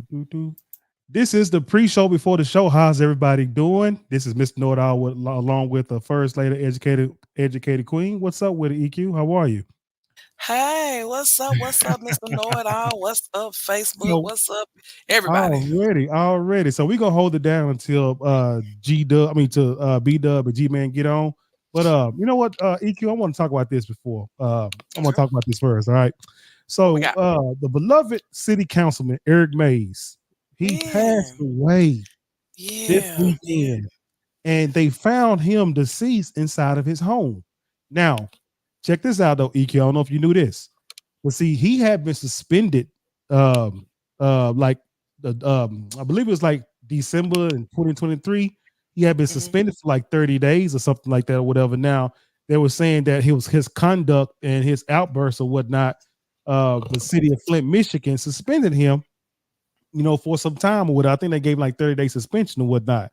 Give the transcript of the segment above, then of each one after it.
Doo-doo. This is the pre-show before the show. How's everybody doing? This is Mr. Know-It-All along with the first lady, educated queen. What's up with it, EQ? How are you? Hey, what's up? What's up, Mr. Know It All? What's up, Facebook? So What's up, everybody? already. So we gonna hold it down until G Dub, I mean to B Dub and G Man get on. But you know what, EQ, I want to talk about this before. I want to Okay, talk about this first, all right? what we So got? the beloved city councilman Eric Mays, he passed Man, away this yeah, man. weekend, and they found him deceased inside of his home. Now, check this out though, EQ. I don't know if you knew this, but see, he had been suspended, um, like the I believe it was like December in 2023. He had been Hmm. suspended for like 30 days or something like that or whatever. Now they were saying that he was his conduct and his outbursts or whatnot. The city of Flint, Michigan, suspended him, for some time or whatever. I think they gave him like 30-day suspension or whatnot.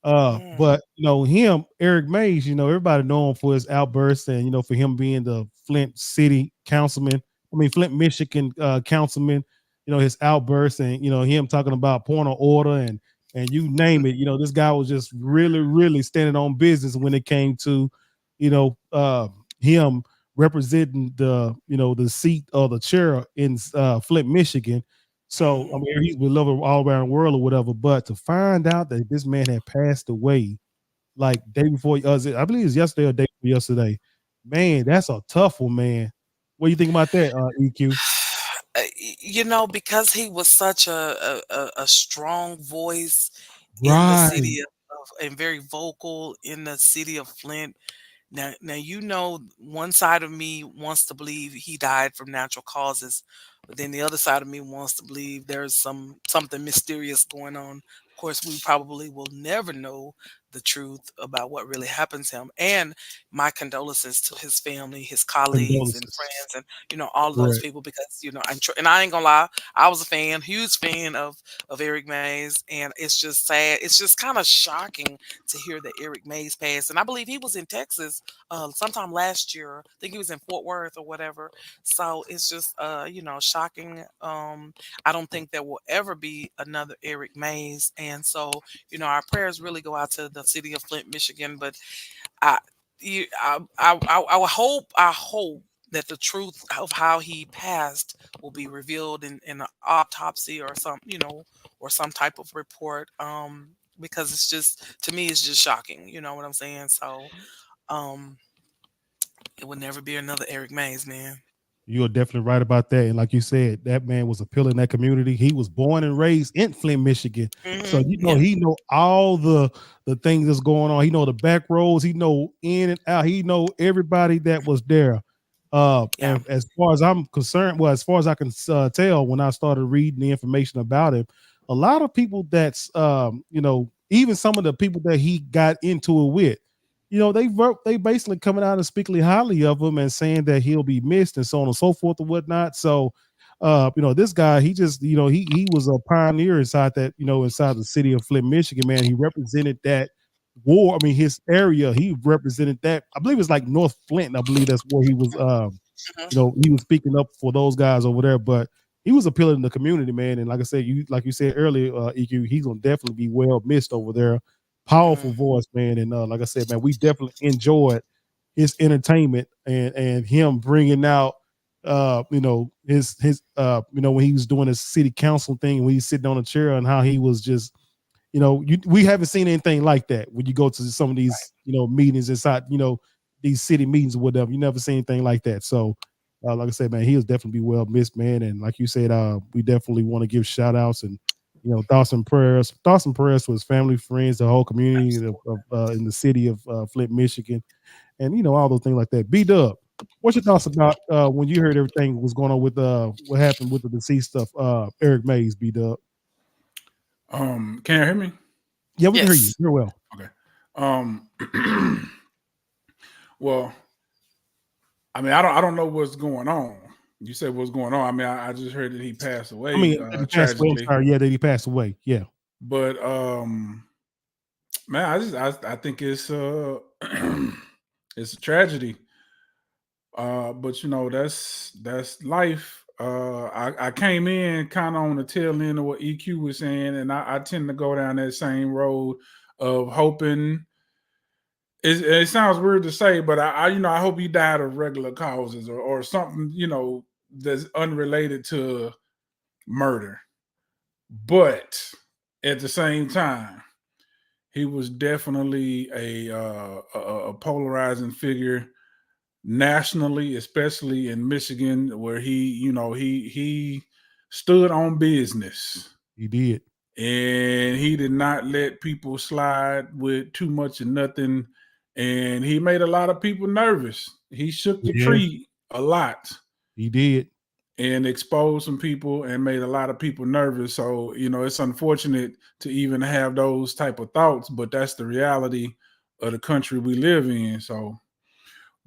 Mm, But him, Eric Mays, everybody know him for his outbursts and for him being the Flint City councilman. I mean Flint, Michigan councilman. His outbursts and him talking about point of order and you name it. This guy was just really, really standing on business when it came to, him representing the seat or the chair in Flint, Michigan. So I mm, mean, he's beloved all around the world or whatever. But to find out that this man had passed away like day before, I believe it was yesterday or day before yesterday. Man, that's a tough one, man. What do you think about that, EQ? because he was such a strong voice in the Right, city and very vocal in the city of Flint. Now, one side of me wants to believe he died from natural causes, but then the other side of me wants to believe there's something mysterious going on. Of course, we probably will never know the truth about what really happened to him. And my condolences to his family, his colleagues, and condolences. friends, and all of those Correct. people because and I ain't gonna lie, I was a fan, huge fan of Eric Mays, and it's just sad. It's just kind of shocking to hear that Eric Mays passed, and I believe he was in Texas sometime last year. I think he was in Fort Worth or whatever. So it's just shocking. I don't think there will ever be another Eric Mays, and so our prayers really go out to the city of Flint, Michigan. But I, I hope that the truth of how he passed will be revealed in an autopsy or some type of report. Because it's just to me, it's just shocking. You know what I'm saying? So, um, it would never be another Eric Mays, man. You're definitely right about that. And like you said, that man was a pillar in that community. He was born and raised in Flint, Michigan. So Yeah. he know all the things that's going on. He know the back roads. He know in and out. He know everybody that was there. Yeah. And as far as I'm concerned, well, as far as I can tell, when I started reading the information about him, a lot of people that's even some of the people that he got into it with, they basically coming out and speaking highly of him and saying that he'll be missed and so on and so forth and whatnot. So, this guy, he just, he was a pioneer inside that, inside the city of Flint, Michigan, man. He represented that war. I mean, his area, he represented that. I believe it's like North Flint. I believe that's where he was, Mhm. he was speaking up for those guys over there. But he was a pillar in the community, man. And like I said, like you said earlier, EQ, he's gonna definitely be well missed over there. Powerful Mhm. voice, man. And like I said, man, we definitely enjoyed his entertainment and him bringing out when he was doing his city council thing, when he's sitting on a chair and how he was just we haven't seen anything like that when you go to some of these meetings inside these city meetings or whatever. You never see anything like that. So like I said, man, he'll definitely be well missed, man. And like you said, we definitely want to give shout outs and thoughts and prayers to his family, friends, the whole community in the city of Flint, Michigan, and all those things like that. B Dub, what's your thoughts about when you heard everything was going on with what happened with the deceased stuff? Eric Mays, B Dub. Can you hear me? Yeah, we can hear you. Yes. You're well. Okay. Um, well, I mean, I don't know what's going on. You said what's going on. I mean, I just heard that he passed I away, mean, that he passed away. I'm tragically. sorry. Yeah, that he passed away. Yeah. But man, I think it's it's a tragedy. But that's life. I came in kind of on the tail end of what EQ was saying, and I tend to go down that same road of hoping. It sounds weird to say, but I hope he died of regular causes or something, that's unrelated to murder. But at the same time, he was definitely a polarizing figure nationally, especially in Michigan, where he stood on business. He did. And he did not let people slide with too much of nothing. And he made a lot of people nervous. He shook the tree a lot. He did. And exposed some people and made a lot of people nervous. So, it's unfortunate to even have those type of thoughts, but that's the reality of the country we live in. So,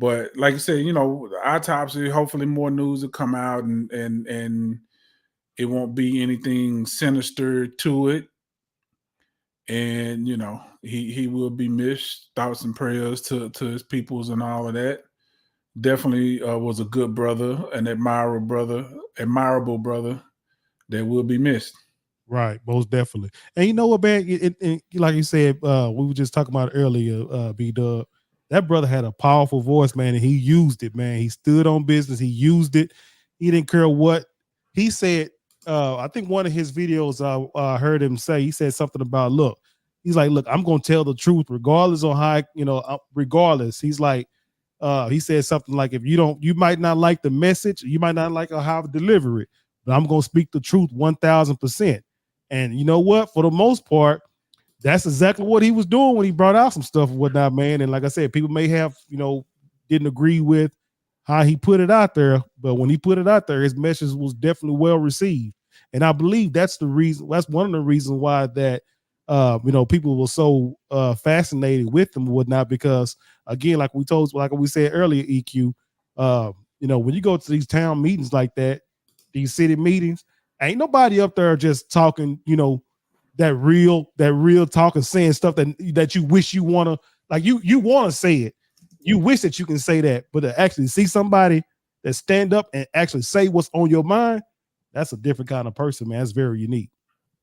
but like you said, the autopsy, hopefully more news will come out and it won't be anything sinister to it. And, he will be missed. Thoughts and prayers to his peoples and all of that. Definitely was a good brother, an admirable brother that will be missed. Right, most definitely. And you know what, man? Like you said, we were just talking about earlier, B-Dub. That brother had a powerful voice, man, and he used it, man. He stood on business. He used it. He didn't care what he said. I think one of his videos, I heard him say, he said something about, look, he's like, look, I'm going to tell the truth regardless on how, regardless. He's like, he said something like, if you might not like the message, you might not like how I deliver it, but I'm going to speak the truth 1000%. And you know what? For the most part, that's exactly what he was doing when he brought out some stuff and whatnot, man. And like I said, people may have, didn't agree with how he put it out there, but when he put it out there, his message was definitely well received. And I believe that's the reason. That's one of the reasons why that people were so fascinated with him and whatnot. Because again, like we said earlier, EQ, when you go to these town meetings like that, these city meetings, ain't nobody up there just talking, that real talk and saying stuff that you wish you want to, like you want to say it. You wish that you can say that, but to actually see somebody that stand up and actually say what's on your mind, that's a different kind of person, man. That's very unique.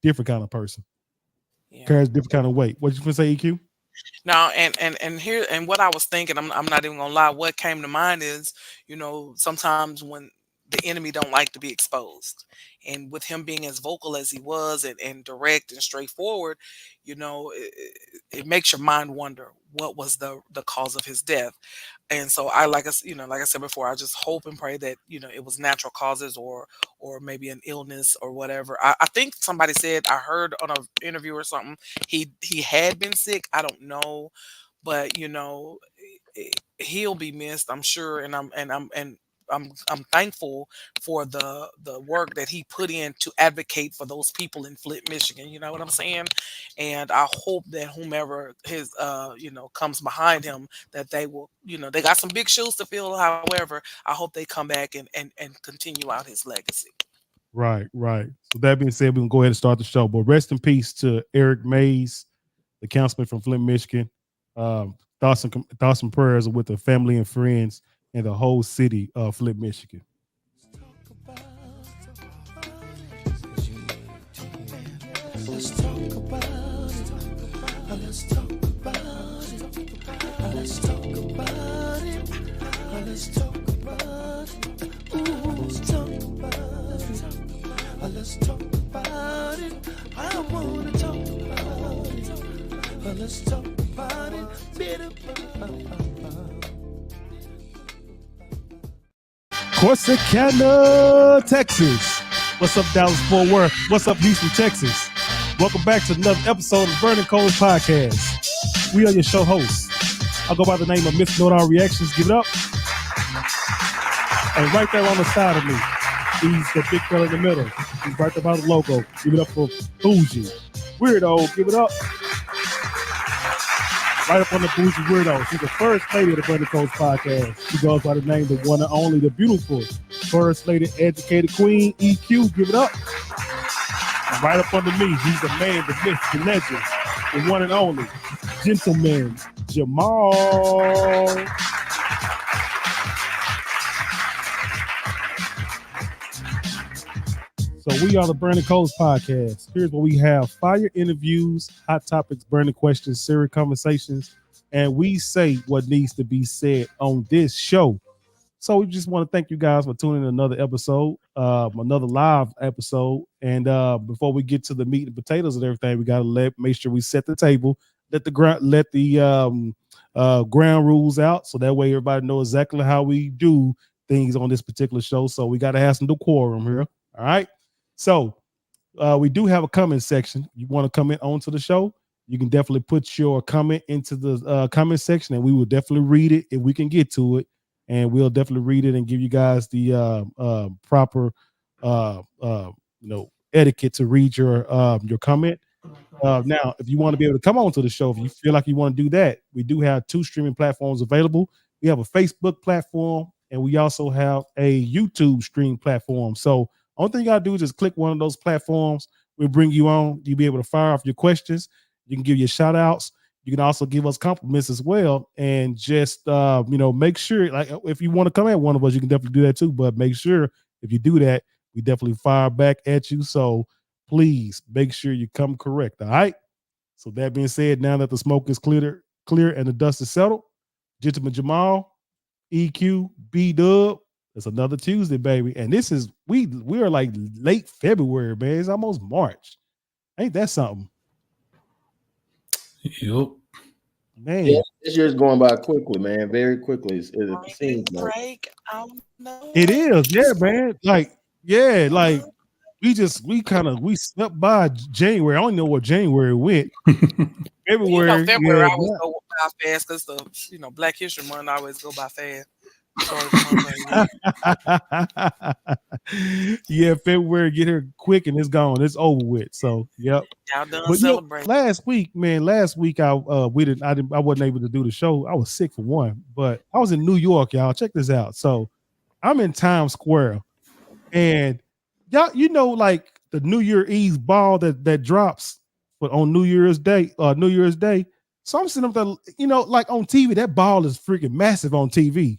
Different kind of person. Yeah. Carries different kind of weight. What you gonna say, EQ? No, and here and what I was thinking, I'm not even gonna lie. What came to mind is, sometimes when the enemy don't like to be exposed, and with him being as vocal as he was and direct and straightforward, it makes your mind wonder what was the cause of his death. And so like I said before, I just hope and pray that it was natural causes or maybe an illness or whatever. I think somebody said, I heard on an interview or something, he had been sick. I don't know, but he'll be missed, I'm sure, and I'm thankful for the work that he put in to advocate for those people in Flint, Michigan. You know what I'm saying? And I hope that whomever his comes behind him, that they will, they got some big shoes to fill. However, I hope they come back and continue out his legacy. Right. So that being said, we can go ahead and start the show. But rest in peace to Eric Mays, the councilman from Flint, Michigan. Thoughts and prayers with the family and friends and the whole city of Flint, Michigan. Let's talk about it. Let's talk about it. Let's talk about it. Let's talk about it. Ooh, let's talk about it. Let's talk about it. I wanna talk about it. Let's talk about it. Corsicana, Texas. What's up, Dallas Fort Worth? What's up, Houston, Texas? Welcome back to another episode of Burning Cold Podcast. We are your show hosts. I'll go by the name of Mr. Know It All Reactions. Give it up. And right there on the side of me, he's the big fella in the middle. He's right there by the logo. Give it up for Bougie. Weirdo, give it up. Right up on the Bougie Weirdo. She's the first lady of the Burning Cold Podcast. She goes by the name, the one and only, the beautiful first lady, educated queen, EQ. Give it up. And right up under me, he's the man, the myth, the legend, the one and only, gentleman, Jamal. So we are the Burning Coals podcast. Here's where we have fire interviews, hot topics, burning questions, serious conversations, and we say what needs to be said on this show. So we just want to thank you guys for tuning in another episode, another live episode. And before we get to the meat and potatoes and everything, we gotta make sure we set the table, let the ground rules out, so that way everybody knows exactly how we do things on this particular show. So we gotta have some decorum here. All right. So we do have a comment section. You want to comment onto the show, you can definitely put your comment into the comment section, and we will definitely read it if we can get to it, and we'll definitely read it and give you guys the proper etiquette to read your comment. Now, if you want to be able to come on to the show, if you feel like you want to do that, we do have two streaming platforms available. We have a Facebook platform, and we also have a YouTube stream platform. So, only thing you gotta do is just click one of those platforms. We'll bring you on. You'll be able to fire off your questions. You can give your shout outs. You can also give us compliments as well. And just make sure, like, if you want to come at one of us, you can definitely do that too. But make sure if you do that, we definitely fire back at you. So please make sure you come correct. All right. So that being said, now that the smoke is clear and the dust is settled, gentleman Jamal, EQ, B Dub, it's another Tuesday, baby. And this is we are like late February, man. It's almost March. Ain't that something? Yep. Man. Yeah, this year's going by quickly, man. Very quickly. It Spring seems like. break. I don't know It it. is, yeah, It's man. Like, yeah, like uh, we slipped by January. I don't know where January went. February, February yeah. always go by fast because Black History Month always go by fast. Start of the month of the year. Yeah, February get here quick and it's gone. It's over with. So, yep. Y'all done But celebrating. last week I wasn't able to do the show. I was sick for one, but I was in New York, y'all. Check this out. So I'm in Times Square, and y'all, like the New Year Eve ball that drops on New Year's Day. So I'm sitting up there, like on TV, that ball is freaking massive on TV.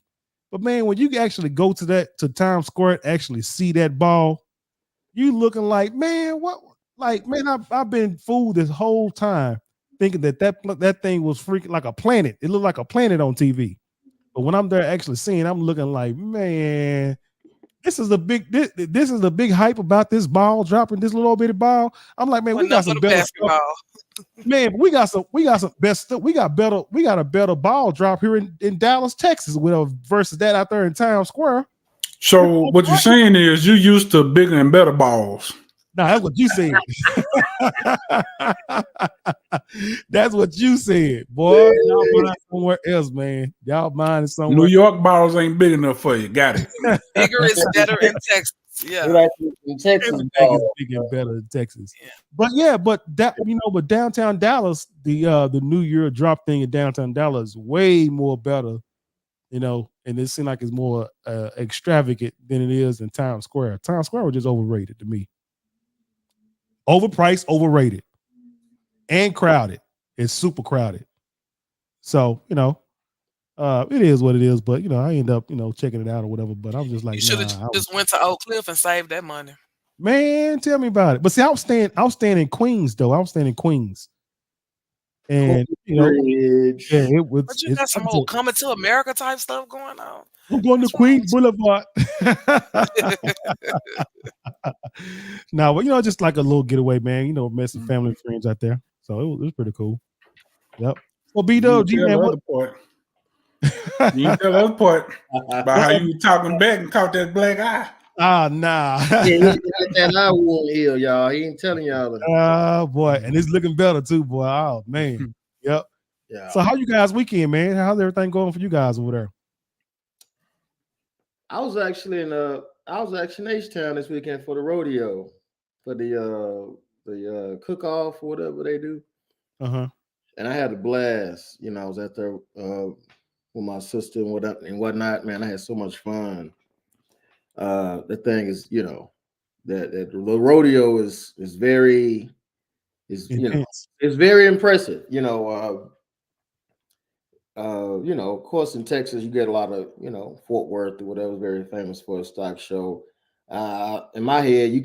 But man, when you actually go to Times Square and actually see that ball, you looking like, man, what? Like, man, I've been fooled this whole time thinking that thing was freaking like a planet. It looked like a planet on TV. But when I'm there actually seeing, I'm looking like, man, this is the big hype about this ball dropping, this little bitty ball. I'm like, man, we got some better stuff. Man, we got some best stuff. We got a better ball drop here in Dallas, Texas, versus that out there in Times Square. So what you're saying is you used to bigger and better balls. No, that's what you said. That's what you said, boy. Y'all mind somewhere else, man. Y'all mind somewhere. New York balls ain't big enough for you. Got it. Bigger is better in Texas. Yeah. Like in Texas, everything is big and better in Texas. Yeah. But downtown Dallas, the New Year drop thing in downtown Dallas is way more better, and it seems like it's more extravagant than it is in Times Square. Times Square was just overrated to me. Overpriced, overrated, and crowded. It's super crowded. So, it is what it is, but I end up, checking it out or whatever. But I was just like, You should have just went to Oak Cliff and saved that money. Man, tell me about it. But see, I was staying in Queens though. I was staying in Queens. And it was. But you got some old Coming to America type stuff going on. I'm going to Queens Boulevard. No, but just like a little getaway, man. Met some family and friends out there, so it was pretty cool. Yep. Well, B-Dub, G-Man, what? You tell the other part about how you were talking back and caught that black eye. Ah, nah. Yeah, he got that eye wound here, y'all. He ain't telling y'all. Oh boy, and it's looking better too, boy. Oh man. Yep. Yeah. So how you guys weekend, man? How's everything going for you guys over there? I was actually in H-Town this weekend for the rodeo, for the cook-off or whatever they do. Uh-huh. And I had a blast. I was out there with my sister and whatnot. Man, I had so much fun. The thing is, that the rodeo is very it's very impressive. Of course, in Texas, you get a lot of, Fort Worth or whatever is very famous for a stock show. In my head, you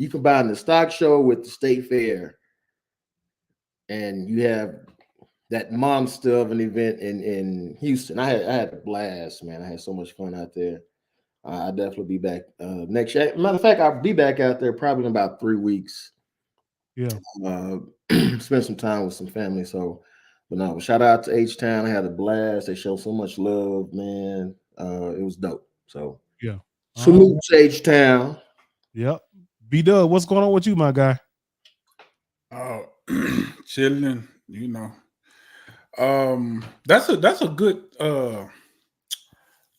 combine the stock show with the state fair, and you have that monster of an event in Houston. I had a blast, man. I had so much fun out there. I'll definitely be back next year. Matter of fact, I'll be back out there probably in about 3 weeks. Yeah. Uh, spend some time with some family. So, but no, shout out to H Town. I had a blast. They showed so much love, man. It was dope. So, Yeah. salute to H Town. Yep. B Dub, what's going on with you, my guy? Chilling, That's a good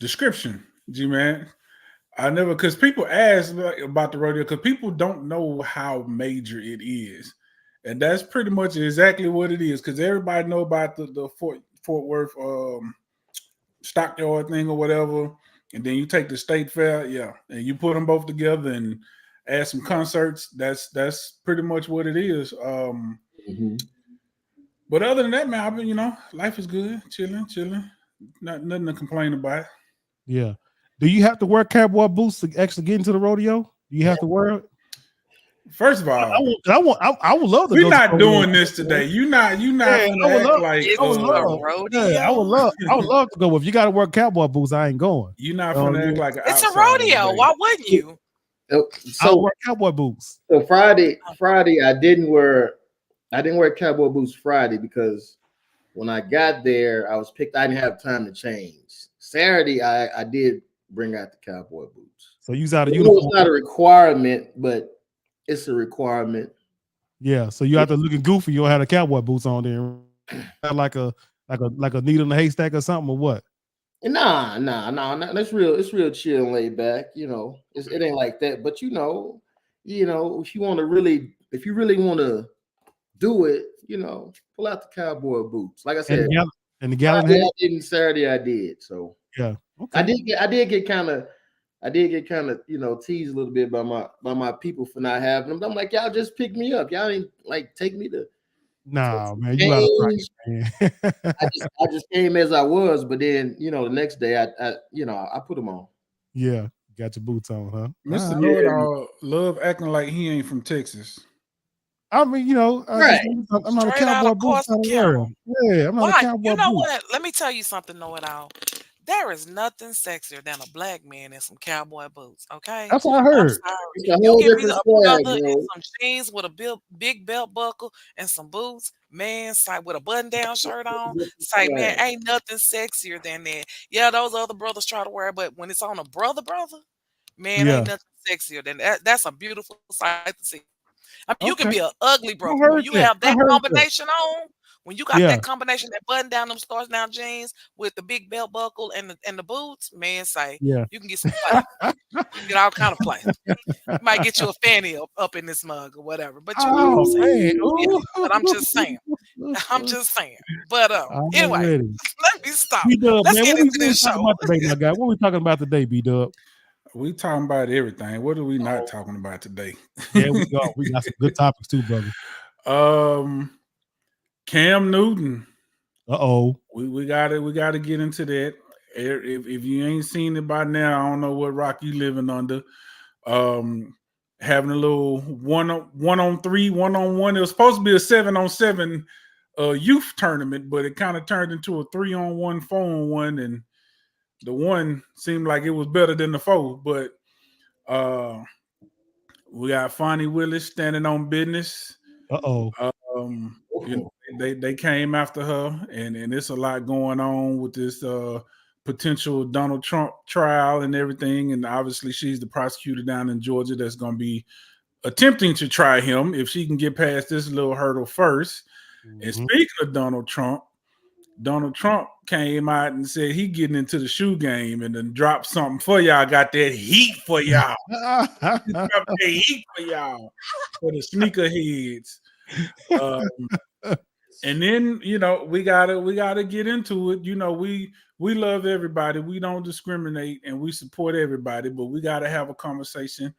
description, G man. I never, because people ask about the rodeo because people don't know how major it is, and that's pretty much exactly what it is. Because everybody know about the Fort Worth stockyard thing or whatever, and then you take the state fair, yeah, and you put them both together and add some concerts. That's pretty much what it is. Mm-hmm. But other than that, man, I've been, life is good, chilling, nothing to complain about. Yeah. Do you have to wear cowboy boots to actually get into the rodeo? Do you have to wear it? First of all, I would love to we're go to the not rodeo. doing this today. You not Yeah, gonna I would act love. like It's I would a love. Yeah, rodeo. I would love to go. If you got to wear cowboy boots, I ain't going. you're not gonna Yeah, act like an It's a outsider rodeo. today. Why wouldn't you? I'll So, wear cowboy boots. so Friday, I didn't wear cowboy boots Friday because when I got there, I was picked. I didn't have time to change. Saturday, I did bring out the cowboy boots. So you out of I know uniform. it's not a requirement, but it's a requirement. Yeah. So you out there looking goofy. You don't have the cowboy boots on there. Like a needle in a haystack or something or what? Nah. That's real. It's real chill and laid back. It ain't like that. But if you really want to do it, pull out the cowboy boots. Like I said, And the gallon Friday hat. I didn't. Saturday I did. So Yeah. Okay. I did get kind of teased a little bit by my people for not having them. I'm like, y'all just pick me up. Y'all ain't like take me to Nah, man, you out of change. practice, man. I just came as I was, but then the next day I put them on. Yeah, got your boots on, huh? Mr. All right. Know-it-all love acting like he ain't from Texas. I mean, Right. I'm not a Straight out cowboy of boots kind of wearer. Corsicana. Yeah, I'm not a Why? cowboy You know boot. what? Let me tell you something, know it all. There is nothing sexier than a black man in some cowboy boots. Okay, That's what I I'm heard. sorry. It's a You whole give me different a swag, brother in bro. some jeans with a big belt buckle and some boots, man, say with a button down shirt on. Say, man, Swag. ain't nothing sexier than that. Yeah, those other brothers try to wear it, but when it's on a brother, man, Yeah. ain't nothing sexier than that. That's a beautiful sight to see. I mean, you can be Okay. an ugly I brother, but when heard you that. have I that heard that. combination on, when you got Yeah. that combination, that button down, them stars down jeans with the big belt buckle and the boots, man, say Yeah. you can get some play. You can get all kind of play. You might get you a fanny up in this mug or whatever, but you know what I'm Oh saying. man. Yeah, Ooh. but I'm just saying. I'm just saying. But anyway, Already. let me stop. B Dub, Let's man, get what into we this talking show. about today, my guy? What we talking about today, B Dub? We talking about everything. What are we not Oh, talking about today? there we go. We got some good topics too, brother. Cam Newton. Uh-oh. We gotta get into that. If you ain't seen it by now, I don't know what rock you living under. Having a little one on three, 1-on-1. It was supposed to be a 7-on-7 youth tournament, but it kind of turned into a 3-on-1, 4-on-1, and the one seemed like it was better than the 4. But we got Fonnie Willis standing on business. Uh-oh. They came after her, and it's a lot going on with this potential Donald Trump trial and everything. And obviously, she's the prosecutor down in Georgia that's going to be attempting to try him if she can get past this little hurdle first. Mm-hmm. And speaking of Donald Trump came out and said he getting into the shoe game and then dropped something for y'all. Got that heat for y'all. He dropped that heat for y'all for the sneakerheads. And then we gotta get into it. We love everybody. We don't discriminate and we support everybody, but we gotta have a conversation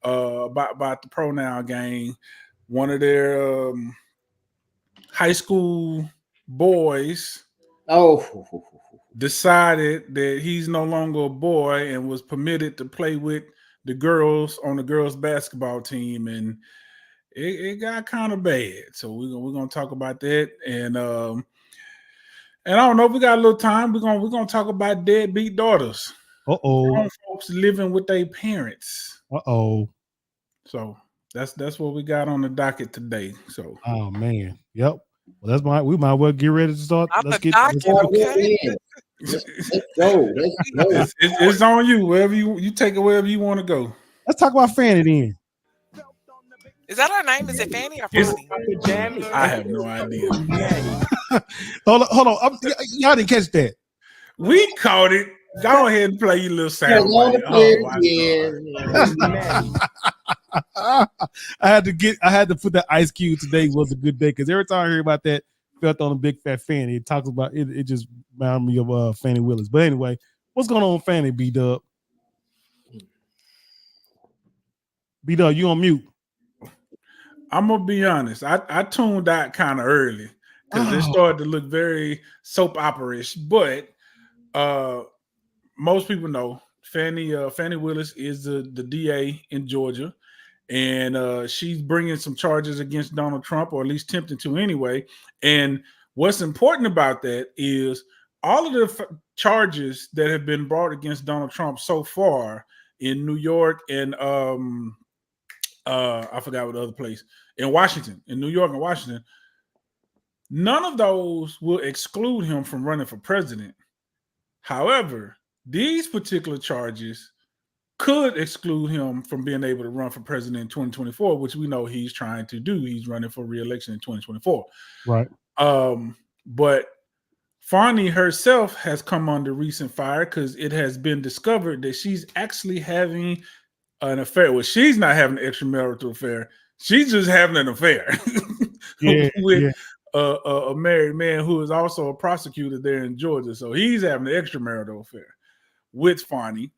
about the pronoun gang. One of their high school boys decided that he's no longer a boy and was permitted to play with the girls on the girls basketball team, and it got kind of bad. So we're gonna talk about that, and I don't know if we got a little time. We're gonna talk about deadbeat daughters. Uh-oh. Grown folks living with their parents. Uh-oh. So that's what we got on the docket today. So Oh man. Yep. Well, we might well get ready to start. Not Let's the get docket, okay? Let's go. Let's go. it's on you. Wherever you take it, wherever you want to go. let's talk about Fanny then. Is that her name? Is it Fanny or It's- Fonny? I have no idea. Hold on. Y'all didn't catch that. We caught it. Go ahead and play your little Yeah, sound. go on bite. to play Oh, my again. God. I had to put that Ice Cube today was a good day because every time I hear about that, felt on a big fat Fanny. It talks about it. It just reminded me of Fanny Willis. But anyway, what's going on, Fanny B Dub? B Dub, you on mute? I'm gonna be honest. I tuned out kind of early because it started to look very soap opera-ish. But most people know Fanny Willis is the DA in Georgia, and she's bringing some charges against Donald Trump, or at least attempting to anyway. And what's important about that is all of the charges that have been brought against Donald Trump so far in New York and I forgot what other place, in Washington, in New York and Washington, none of those will exclude him from running for president. However, these particular charges could exclude him from being able to run for president in 2024, which we know he's trying to do. He's running for re-election in 2024. Right. But Fonny herself has come under recent fire because it has been discovered that she's actually having an affair. Well, she's not having an extramarital affair. She's just having an affair with a married man who is also a prosecutor there in Georgia. So he's having an extramarital affair with Fonny,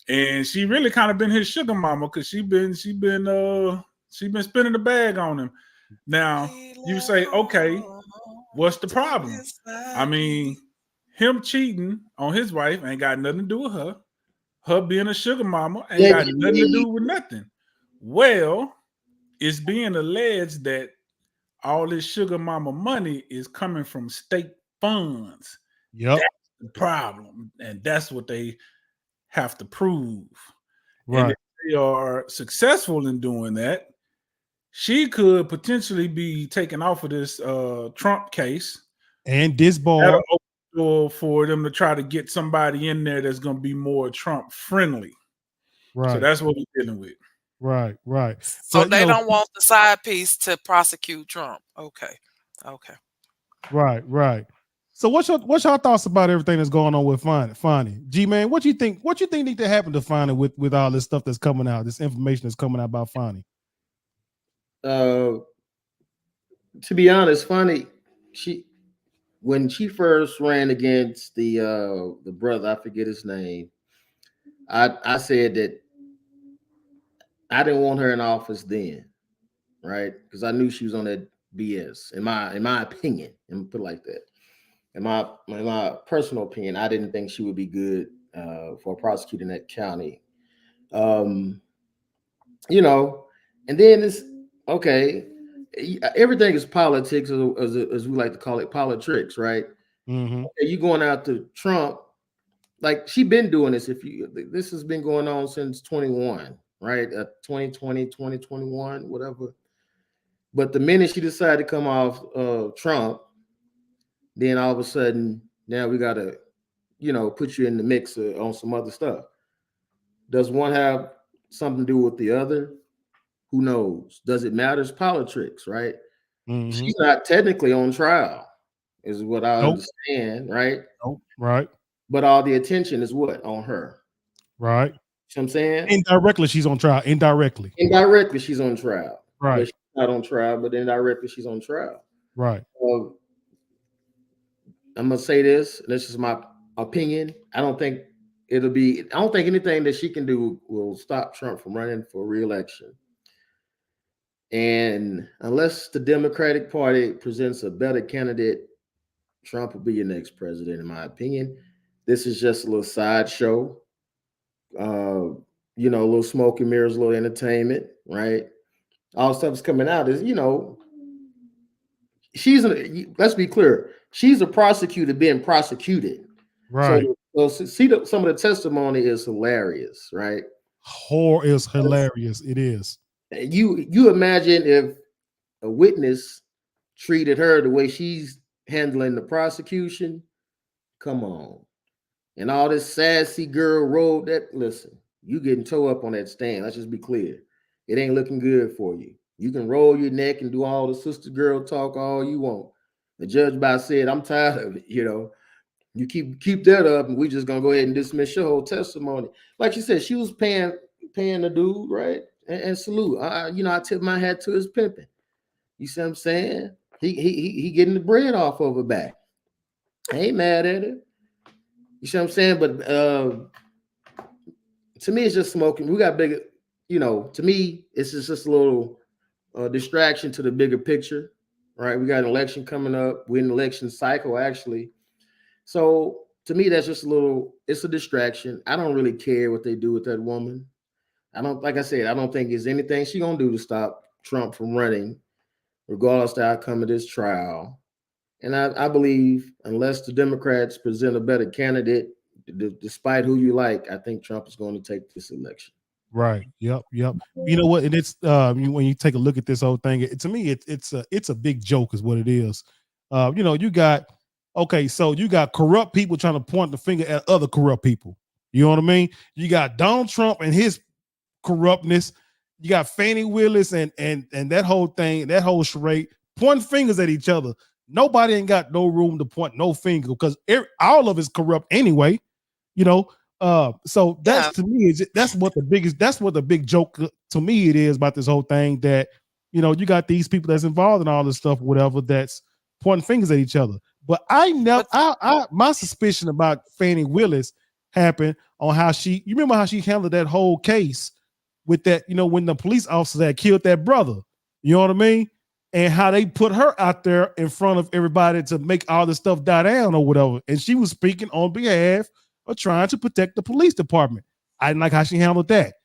and she really kind of been his sugar mama because she been spinning the bag on him. Now you say, okay, what's the problem? I mean, him cheating on his wife ain't got nothing to do with her. Her being a sugar mama ain't got nothing to do with nothing. Well, it's being alleged that all this sugar mama money is coming from state funds. Yep. That's the problem. And that's what they have to prove. Right. And if they are successful in doing that, she could potentially be taken off of this Trump case. And this ball. That'll open the door for them to try to get somebody in there that's going to be more Trump friendly. Right. So that's what we're dealing with. Right. So But, they don't want the side piece to prosecute Trump. Okay. Right. So what's your thoughts about everything that's going on with Fonny? G man, what you think need to happen to Fonny with all this stuff that's coming out, this information that's coming out about Fonny? To be honest, Fonny, when she first ran against the brother, I forget his name, I said that I didn't want her in office then, right? Because I knew she was on that BS. In my opinion, and put it like that. In my personal opinion, I didn't think she would be good for prosecuting that county. And then it's okay. Everything is politics, as we like to call it, politics, right? Mm-hmm. Okay, you going out to Trump, like she been doing this. This has been going on since 21, right? 2020, 2021, whatever. But the minute she decided to come off Trump, then all of a sudden, now we got to, put you in the mix on some other stuff. Does one have something to do with the other? Who knows? Does it matter? It's politics, right? Mm-hmm. She's not technically on trial, is what I understand, right? Nope. Right. But all the attention is what? On her. Right. You know what I'm saying? Indirectly, she's on trial. Indirectly, she's on trial. Right. But she's not on trial, but indirectly, she's on trial. Right. I'm gonna say this is my opinion. I don't think anything that she can do will stop Trump from running for re-election. And unless the Democratic Party presents a better candidate, Trump will be your next president, in my opinion. This is just a little sideshow. a little smoke and mirrors, a little entertainment, right? All the stuff that's coming out is, let's be clear, she's a prosecutor being prosecuted. Right. So see, some of the testimony is hilarious, right? Horror is hilarious. It is. You imagine if a witness treated her the way she's handling the prosecution. Come on. And all this sassy girl road that, listen, you getting toe up on that stand. Let's just be clear. It ain't looking good for you. You can roll your neck and do all the sister girl talk all you want. The judge about said, I'm tired of it. You keep that up, and we just gonna go ahead and dismiss your whole testimony. Like you said, she was paying the dude, right? And salute. I tip my hat to his pimping. You see what I'm saying? He getting the bread off of her back. I ain't mad at it. You see what I'm saying? But to me, it's just smoking. We got bigger, to me, it's just a little distraction to the bigger picture, right? We got an election coming up. We're in an election cycle, actually. So to me, that's just it's a distraction. I don't really care what they do with that woman. Like I said, I don't think there's anything she's going to do to stop Trump from running, regardless of the outcome of this trial. And I believe unless the Democrats present a better candidate, despite who you like, I think Trump is going to take this election. Right. Yep. Yep. You know what? And it's when you take a look at this whole thing, to me, it's a big joke, is what it is. You got so you got corrupt people trying to point the finger at other corrupt people. You know what I mean? You got Donald Trump and his corruptness. You got Fannie Willis and that whole thing, that whole charade, pointing fingers at each other. Nobody ain't got no room to point no finger because all of it's corrupt anyway. You know, so that's Yeah, to me that's what the big joke to me it is about this whole thing, that you got these people that's involved in all this stuff, whatever, that's pointing fingers at each other. But I never, but my suspicion about Fannie Willis happened on how you remember how she handled that whole case with that, when the police officer that killed that brother, you know what I mean? And how they put her out there in front of everybody to make all this stuff die down or whatever. And she was speaking on behalf of trying to protect the police department. I didn't like how she handled that.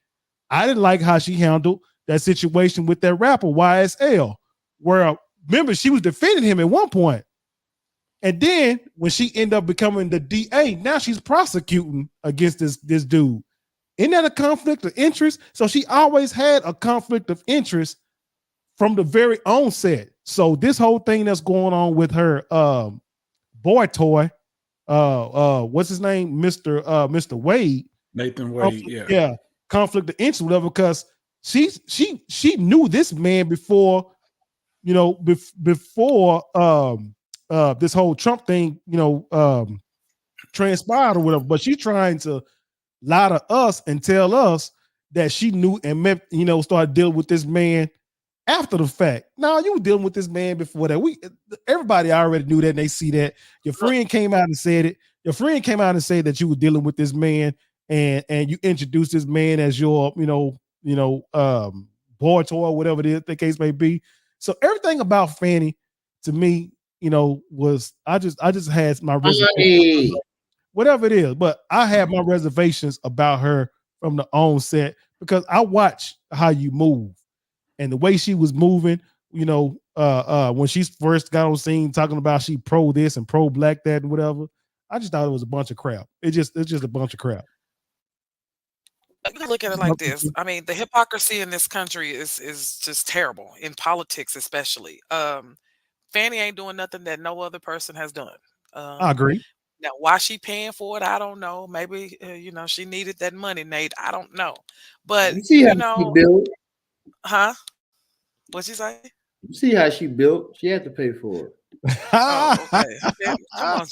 I didn't like how she handled that situation with that rapper YSL, where remember she was defending him at one point. And then when she ended up becoming the DA, now she's prosecuting against this dude. Isn't that a conflict of interest? So she always had a conflict of interest from the very onset. So this whole thing that's going on with her boy toy, what's his name? Mr. Wade. Nathan Wade, yeah. Yeah, conflict of interest, whatever, because she knew this man before, before this whole Trump thing, transpired or whatever. But she's trying to lie to us and tell us that she knew and started dealing with this man after the fact. Now you were dealing with this man before that. Everybody already knew that, and they see that. Your friend came out and said it. Your friend came out and said that you were dealing with this man, and you introduced this man as your, boy toy or whatever the case may be. So everything about Fanny, to me, was I just had my reservations, whatever it is, but I had my reservations about her from the onset because I watch how you move. And the way she was moving, when she first got on scene talking about she pro this and pro black that and whatever, I just thought it was a bunch of crap. It's just a bunch of crap. you gotta look at it like this. I mean, the hypocrisy in this country is just terrible in politics, especially. Fanny ain't doing nothing that no other person has done. I Um, agree. Now, why she paying for it, I don't know. Maybe she needed that money, Nate. I don't know, but You see how she built. huh? What'd you say? You see how she built. She had to pay for it. Oh, okay. Man, come on,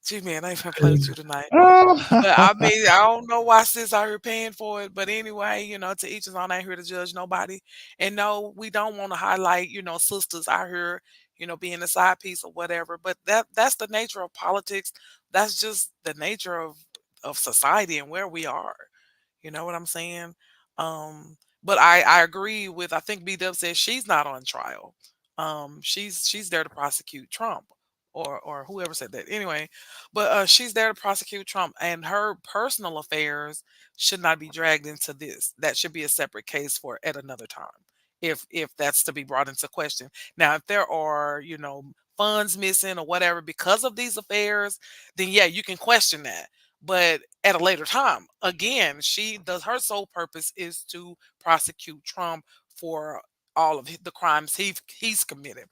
G man, I ain't gonna play with you tonight. But I mean, I don't know why sis out here paying for it. But anyway, to each his own. I ain't here to judge nobody. And no, we don't want to highlight, sisters out here, being a side piece or whatever. But that's the nature of politics. That's just the nature of society and where we are. You know what I'm saying? But I agree with, I think B Dub says she's not on trial. She's there to prosecute Trump. or whoever said that. Anyway, but she's there to prosecute Trump, and her personal affairs should not be dragged into this. That should be a separate case for at another time, if that's to be brought into question. Now, if there are funds missing or whatever because of these affairs, then yeah, you can question that. But at a later time, again, she does her sole purpose is to prosecute Trump for all of the crimes he's committed.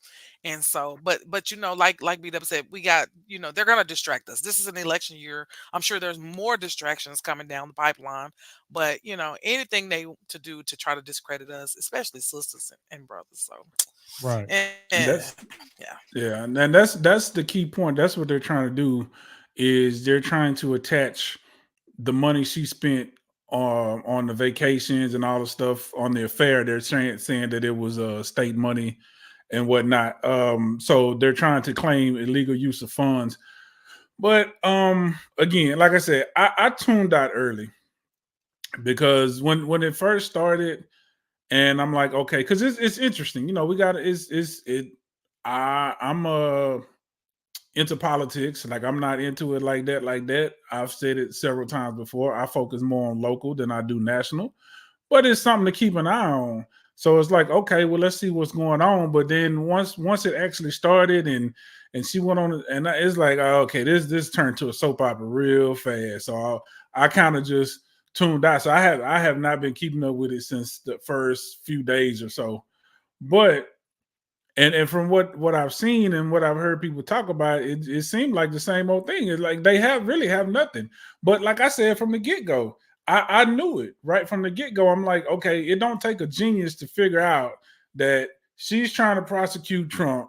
And so, but like BW said, we got, they're gonna distract us. This is an election year. I'm sure there's more distractions coming down the pipeline. But anything they to do to try to discredit us, especially sisters and brothers. So Right. And yeah. yeah, and that's the key point. That's what they're trying to do, is they're trying to attach the money she spent on the vacations and all the stuff on the affair. They're saying that it was state money and whatnot. So they're trying to claim illegal use of funds. But again, like I said, I tuned out early because when it first started, and I'm like, okay, because it's interesting. We got it. I'm into politics. Like, I'm not into it like that. I've said it several times before. I focus more on local than I do national, but it's something to keep an eye on. So it's like, okay, well, let's see what's going on. But then once it actually started and she went on, and it's like, oh, okay, this turned to a soap opera real fast. So I kind of just tuned out. So I have not been keeping up with it since the first few days or so. But and from what I've seen and what I've heard people talk about, it seemed like the same old thing. It's like they really have nothing. But like I said from the get-go, I knew it right from the get-go. I'm like, okay, it don't take a genius to figure out that she's trying to prosecute Trump,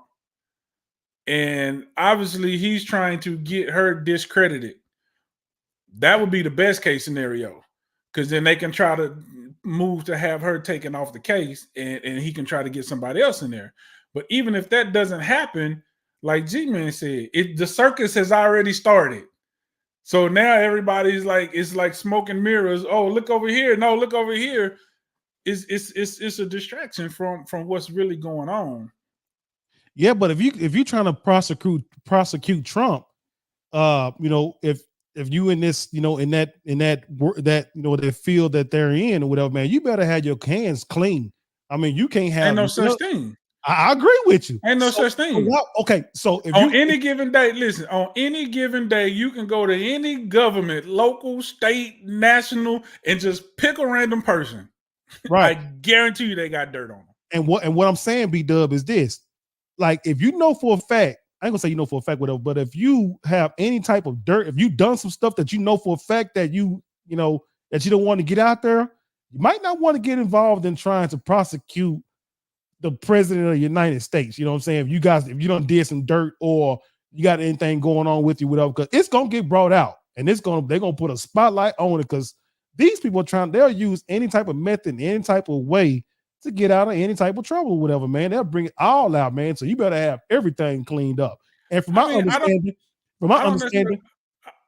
and obviously he's trying to get her discredited. That would be the best case scenario, because then they can try to move to have her taken off the case, and he can try to get somebody else in there. But even if that doesn't happen, like G-Man said, the circus has already started. So now everybody's like, it's like smoke and mirrors. Oh, look over here. No, look over here. It's a distraction from what's really going on. Yeah, but if you're trying to prosecute Trump, if you in this, in that field that they're in or whatever, man, you better have your hands clean. I mean, you can't have Ain't no such thing. I agree with you. Ain't no such thing. Okay, so if on any given day, listen, on any given day, you can go to any government, local, state, national, and just pick a random person. Right. I guarantee you they got dirt on them. And what I'm saying, B-Dub, is this. Like, if you know for a fact, I ain't gonna say for a fact whatever, but if you have any type of dirt, if you done some stuff that you know for a fact that you that you don't want to get out there, you might not want to get involved in trying to prosecute the president of the United States. You know what I'm saying? If you don't did some dirt or you got anything going on with you, whatever, because it's gonna get brought out, and they're gonna put a spotlight on it, because these people they'll use any type of method, any type of way to get out of any type of trouble, or whatever, man. They'll bring it all out, man. So you better have everything cleaned up. And from my understanding,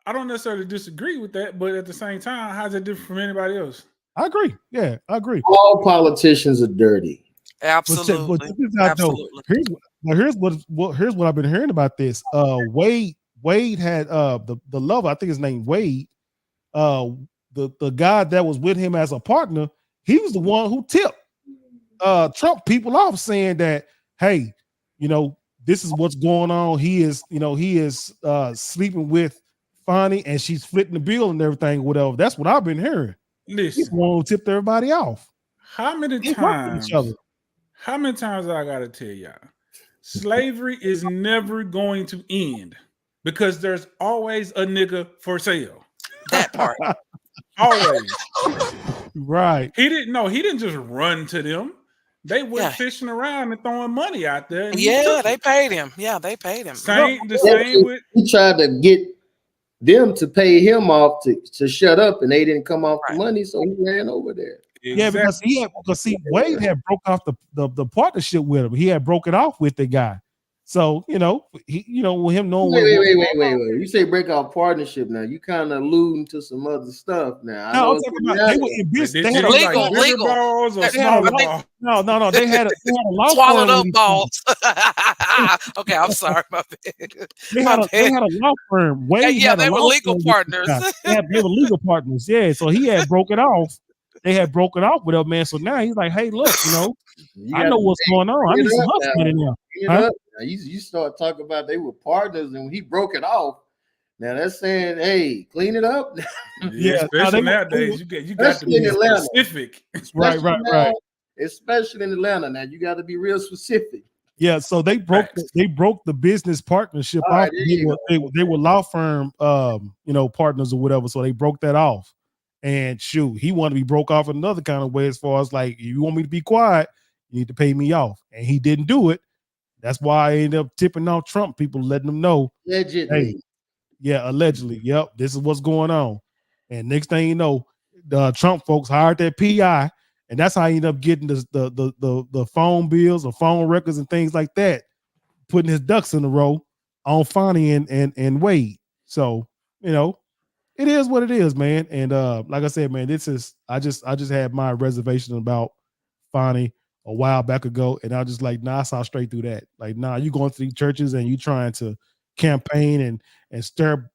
I don't necessarily disagree with that, but at the same time, how's it different from anybody else? I agree. Yeah, I agree. All politicians are dirty. Absolutely. Here's what I've been hearing about this. Wade had the lover, I think his name Wade, the guy that was with him as a partner, he was the one who tipped Trump people off, saying that, hey, this is what's going on. He is sleeping with Fonnie, and she's splitting the bill and everything, whatever. That's what I've been hearing. Listen, he's the one who tipped everybody off. How many times I gotta tell y'all, slavery is never going to end, because there's always a nigga for sale. That part. Always. Right. He didn't just run to them. They went fishing around and throwing money out there. And they paid him. Yeah, they paid him. He tried to get them to pay him off to shut up, and they didn't come off the money, so he ran over there. Exactly. Yeah, because Wade had broke off the partnership with him. He had broken off with the guy. So he, with him knowing Wait, what wait, was wait, going wait, wait, on. wait. You say break off partnership now. You kind of alluding to some other stuff now. I No, know I'm it's talking about they were in Like, business. did, They had did a he like Legal, bigger legal. balls or they had a smaller I think balls? no. They had a law swallowed firm. up balls. Okay, I'm sorry, my bad. They My had a bad. law firm. Wade Yeah, had a they were law legal firm with this partners. guy. They were legal partners. Yeah, so he had broke it off. They had broken off with him, man. So now he's like, hey, look, you I got know to what's going on. I clean need it some up hustle now. money now. Clean it Huh? up. Now, you start talking about they were partners and when he broke it off. Now that's saying, hey, clean it up. Yeah, Yeah, no, especially nowadays, you got to Especially in be Atlanta. specific. right. Especially in Atlanta. Now you got to be real specific. Yeah, so they broke Facts. the business partnership All off. right, there you They were law firm partners or whatever. So they broke that off. And shoot, he wanted to be broke off another kind of way as far as like, if you want me to be quiet, you need to pay me off. And he didn't do it. That's why I ended up tipping off Trump people, letting them know, Allegedly. hey, yeah, allegedly. Yep, this is what's going on. And next thing you know, the Trump folks hired that PI, and that's how he ended up getting the phone bills or phone records and things like that, putting his ducks in a row on Fonnie and Wade. So, it is what it is, man. And like I said, man, I just had my reservation about Fonnie a while back ago, and I just like, nah, I saw straight through that. Like, nah, you going to these churches and you trying to campaign and stir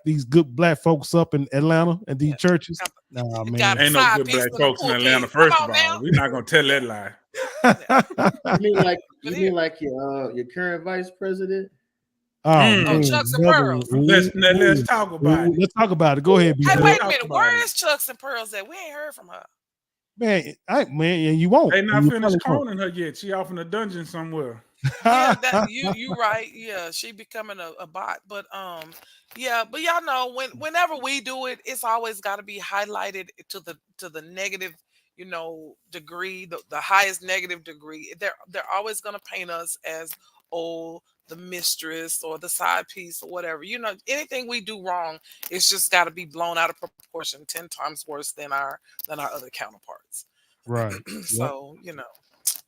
these good black folks up in Atlanta and these churches. Nah, man. Got Ain't no side good piece black in the folks in Atlanta. pulpit. Come First on of all, now. we're not gonna tell that lie. You mean like your current vice president? Oh Oh, man, Chucks and brother. Pearls. Let's talk about it. Let's talk about it. Go ahead, B Hey, Let's Dub. wait a talk minute. about Where it. is Chucks and Pearls at? We ain't heard from her. Man, and you won't. They not You finished probably won't. cloning her yet. She off in a dungeon somewhere. Yeah, that you right. Yeah, she becoming a bot. But yeah, but y'all know whenever we do it, it's always got to be highlighted to the negative, degree, the highest negative degree. They're always gonna paint us as, oh, the mistress or the side piece or whatever. Anything we do wrong, it's just got to be blown out of proportion 10 times worse than our other counterparts. Right. Yep. So,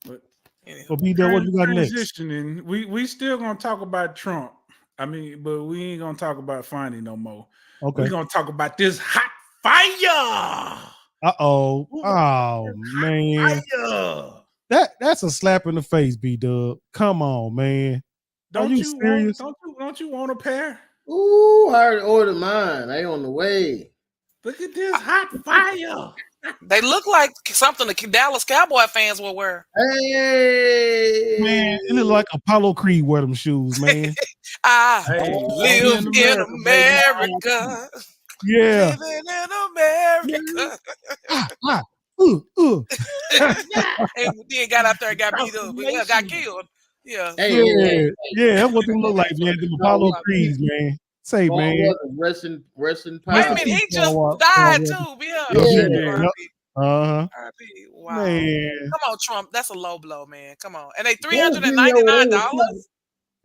But anyway. So B Dub, what you got next? transitioning, we still gonna talk about Trump. I mean, but we ain't gonna talk about Fonnie no more. Okay. We're gonna talk about this hot fire. Oh Hot man. fire. That's a slap in the face, B Dub. Come on, man. Are you serious? Don't you want a pair? Ooh, I already ordered mine. They on the way. Look at this hot fire. They look like something the Dallas Cowboy fans will wear. Hey, Man, it look like Apollo Creed wear them shoes, man. I Hey, live in America, America. Yeah. Living in America. And then got out there and got beat up. Yeah, got killed. Yeah. hey, Yeah, that's what they look like, man. Them Apollo Creeds, man. Say, man. Rest in Wait a power. minute, he just Paul died Walker. too. Yeah. Yeah. Yep. Uh-huh. R.I.P. Wow. Man. Come on, Trump. That's a low blow, man. Come on. And they That video where they was $399. talking-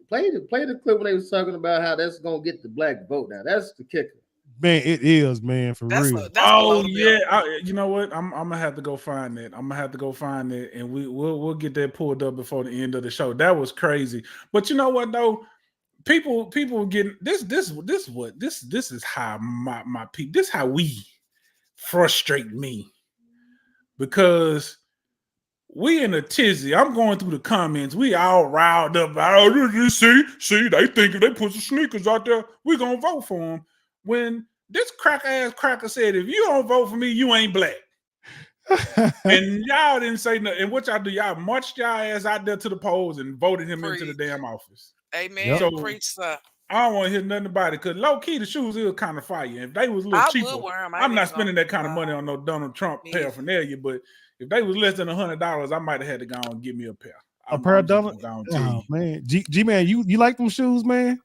Play the clip when they was talking about how that's gonna get the black vote. Now that's the kicker. Man, it is, man, for real. That's below the yeah. belt. You know what? I'm gonna have to go find it. And we'll get that pulled up before the end of the show. That was crazy. But you know what though? People getting this is how my people. This is how we frustrate me because we in a tizzy. I'm going through the comments. We all riled up. Oh, see, they think if they put some sneakers out there, we gonna vote for them. When this cracker said, if you don't vote for me, you ain't black. And y'all didn't say nothing. And what y'all do? Y'all marched y'all ass out there to the polls and voted him into the damn office. Amen. So, preach, sir. I don't want to hear nothing about it because low key the shoes is kind of fire. If they was a little cheaper, I'm not spending that kind of money on no Donald Trump paraphernalia. But if they was less than $100, I might have had to go and get me a pair. A pair of Donald. Oh man, G man, you like them shoes, man?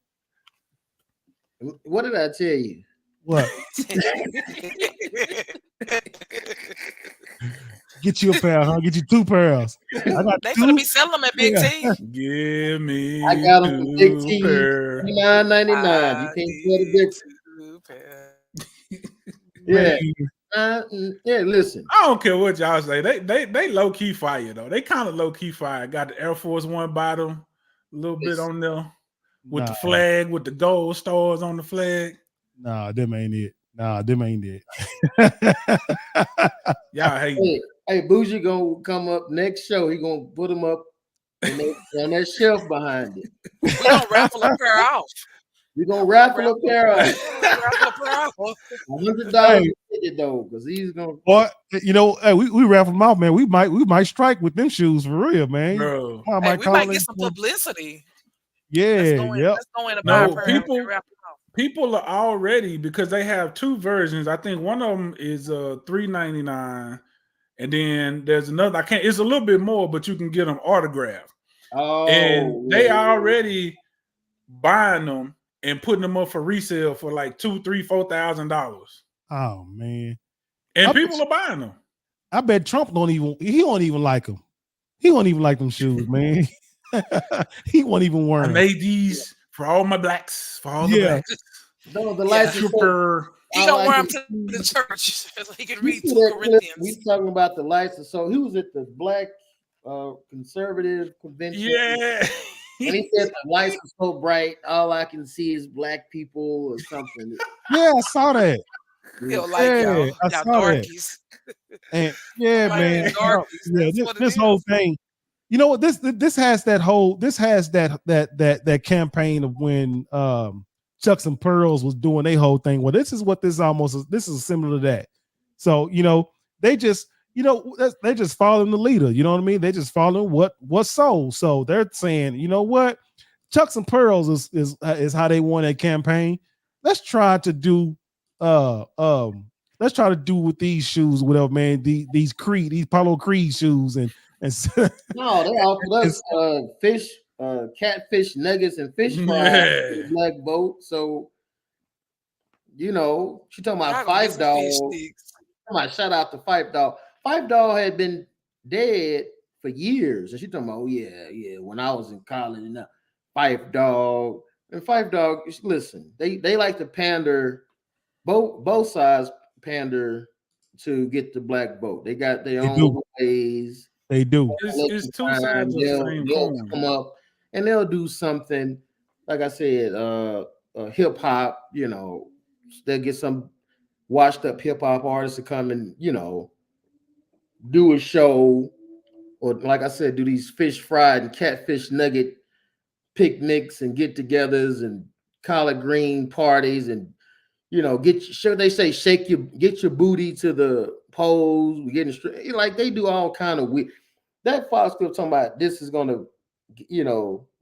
What did I tell you? What? Get you a pair, huh? Get you two pairs. They gonna be selling them at Big T. Give me. I got them from Big T. $9.99. You can't tell the difference. Yeah. Listen. I don't care what y'all say. They low key fire though. They kind of low key fire. Got the Air Force One bottom A little bit on there with the Nah, flag, with the gold stars on the flag. nah, them ain't it. Nah, them ain't it. Y'all hate Hey, Bougie gonna come up next show. He gonna put them up on that shelf behind it. We're gonna raffle a pair off. We're gonna raffle a pair of Raffle a pair off. $100 a ticket though, because he's gonna. Boy, you know, hey, we raffle them out, man. We might strike with them shoes for real, man. bro. I Hey, might we call might in. get some publicity. Yeah, yep. Let's go in and buy No, a pair and people- raffle it off. People are already, because they have two versions. I think one of them is $3.99, and then there's another. It's a little bit more, but you can get them autographed. Oh, And they yeah. already buying them and putting them up for resale for like $2,000, $3,000, $4,000. Oh man, And I people bet- are buying them. I bet Trump don't even like them. He don't even like them shoes, man. He won't even wear I them. made these for all my blacks, for all the Yeah. blacks. No, the Yeah. lights are so, Super. He I gonna like wear them it. to the church so he can You read see 2 that clip? Corinthians. We talking about the lights are so. He was at the Black Conservative Convention. Yeah. And he said the lights are so bright, all I can see is black people or something. Yeah, I saw that. He don't like Yeah, y'all. I Y'all saw that. darkies. And yeah, Like man. darkies. Yeah, That's what it this is. whole thing. You know what? This has that campaign of when Chucks and Pearls was doing their whole thing. Well, this is what this almost is. This is similar to that. So they just they just following the leader. You know what I mean? They just following what's sold. So they're saying, you know what, Chucks and Pearls is how they won that campaign. Let's try to do let's try to do with these shoes, whatever, man. These Paulo Creed shoes and No, they offered us fish, catfish nuggets and fish fries for the black boat. So she talking Y'all about gonna get Five some fish Dog. sticks. Shout out to Five Dog. Five Dog had been dead for years, and she talking about, oh yeah, when I was in college, and Five Dog and Five Dog. Listen, they like to pander, both sides pander to get the black vote. They got their own ways. They do. It's two sides of the same They'll coin. come up and they'll do something, like I said, hip hop. They'll get some washed up hip hop artists to come and do a show, or like I said, do these fish fried and catfish nugget picnics and get-togethers and collard green parties and they say get your booty to the poles. We getting straight, like they do all kind of weird. That Fox Clip talking about this is gonna,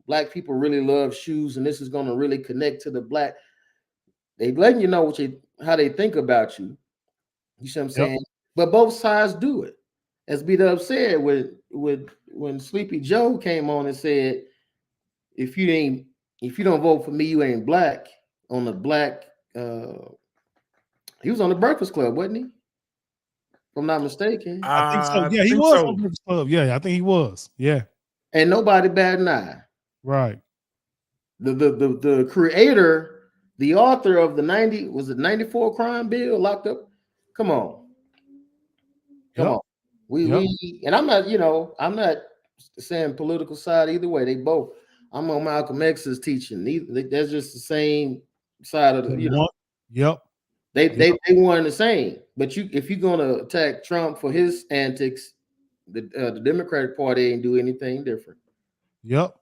black people really love shoes and this is gonna really connect to the black. They letting you know how they think about you. You see what I'm saying? But both sides do it. As B-Dub said when Sleepy Joe came on and said, if you don't vote for me, you ain't black. On the black, he was on the Breakfast Club, wasn't he? If I'm not mistaken. I think so. Yeah, he was on the Breakfast Club. Yeah, I think he was. Yeah. And nobody bat an eye. Right. The creator, the author of the 94 crime bill locked up. Come on. We and I'm not saying political side either way. They both. I'm on Malcolm X's teaching. That's just the same side of the. Yep. They weren't the same. But if you're gonna attack Trump for his antics, the Democratic Party ain't do anything different. Yep.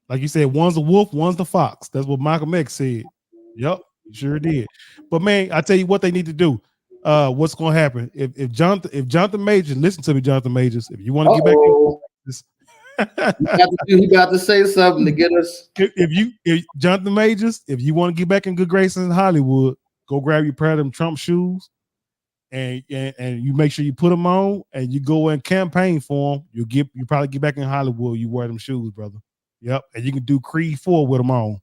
Like you said, one's a wolf, one's the fox. That's what Malcolm X said. Yep, he sure did. But man, I tell you what they need to do. What's going to happen if Jonathan Majors, listen to me, Jonathan Majors. If you want to get back into this, he got to say something to get us. If Jonathan Majors, if you want to get back in good graces in Hollywood, go grab your pair of them Trump shoes, and you make sure you put them on, and you go and campaign for them. You probably get back in Hollywood. You wear them shoes, brother. Yep, and you can do Creed 4 with them on.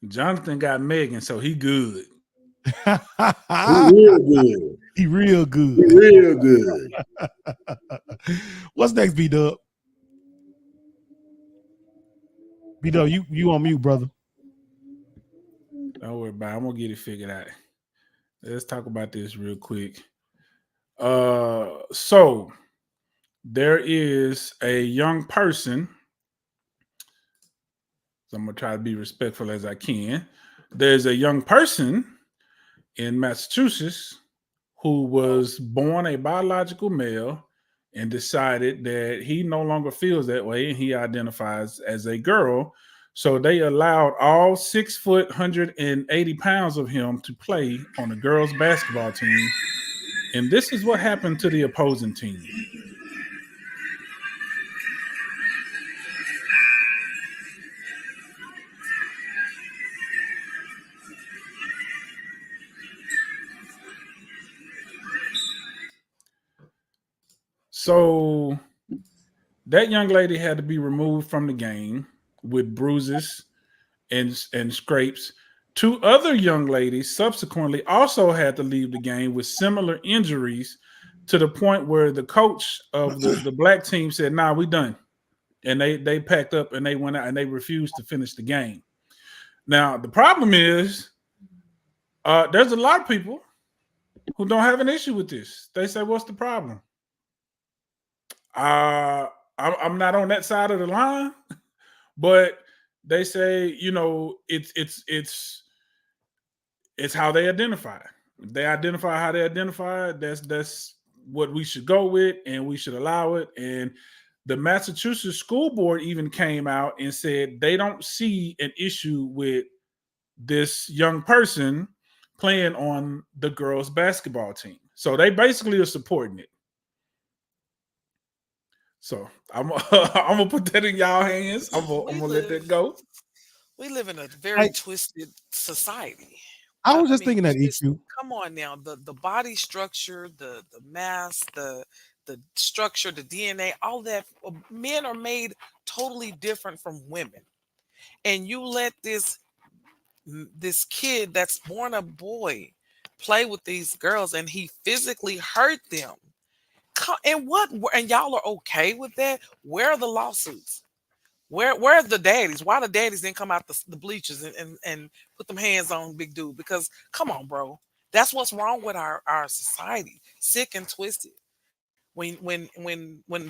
Jonathan got Megan, so he good. He real good. He real good. What's next, B-Dub? B-Dub, you on mute, brother. Don't worry about it. I'm gonna get it figured out. Let's talk about this real quick. So there is a young person So I'm gonna try to be respectful as I can. There's a young person in Massachusetts who was born a biological male and decided that he no longer feels that way and he identifies as a girl. So they allowed all 6 foot, 180 pounds of him to play on the girls' basketball team. And this is what happened to the opposing team. So that young lady had to be removed from the game with bruises and scrapes. Two other young ladies subsequently also had to leave the game with similar injuries to the point where the coach of the black team said, "Nah, we done." And they packed up and they went out and they refused to finish the game. Now, the problem is there's a lot of people who don't have an issue with this. They say, "What's the problem?" I'm not on that side of the line, but they say, it's how they identify. They identify how they identify. That's what we should go with, and we should allow it. And the Massachusetts School Board even came out and said they don't see an issue with this young person playing on the girls' basketball team. So they basically are supporting it. So I'm I'm gonna put that in y'all hands. I'm gonna let that go. We live in a I very twisted society. I was I just mean, thinking that just EQ. come on now. The body structure, the mass, the structure, the DNA, all that. Men are made totally different from women, and you let this kid that's born a boy play with these girls, and he physically hurt them. And what? And y'all are okay with that? Where are the lawsuits? Where's the daddies? Why the daddies didn't come out the bleachers and put them hands on big dude? Because come on, bro. That's what's wrong with our society. Sick and twisted. When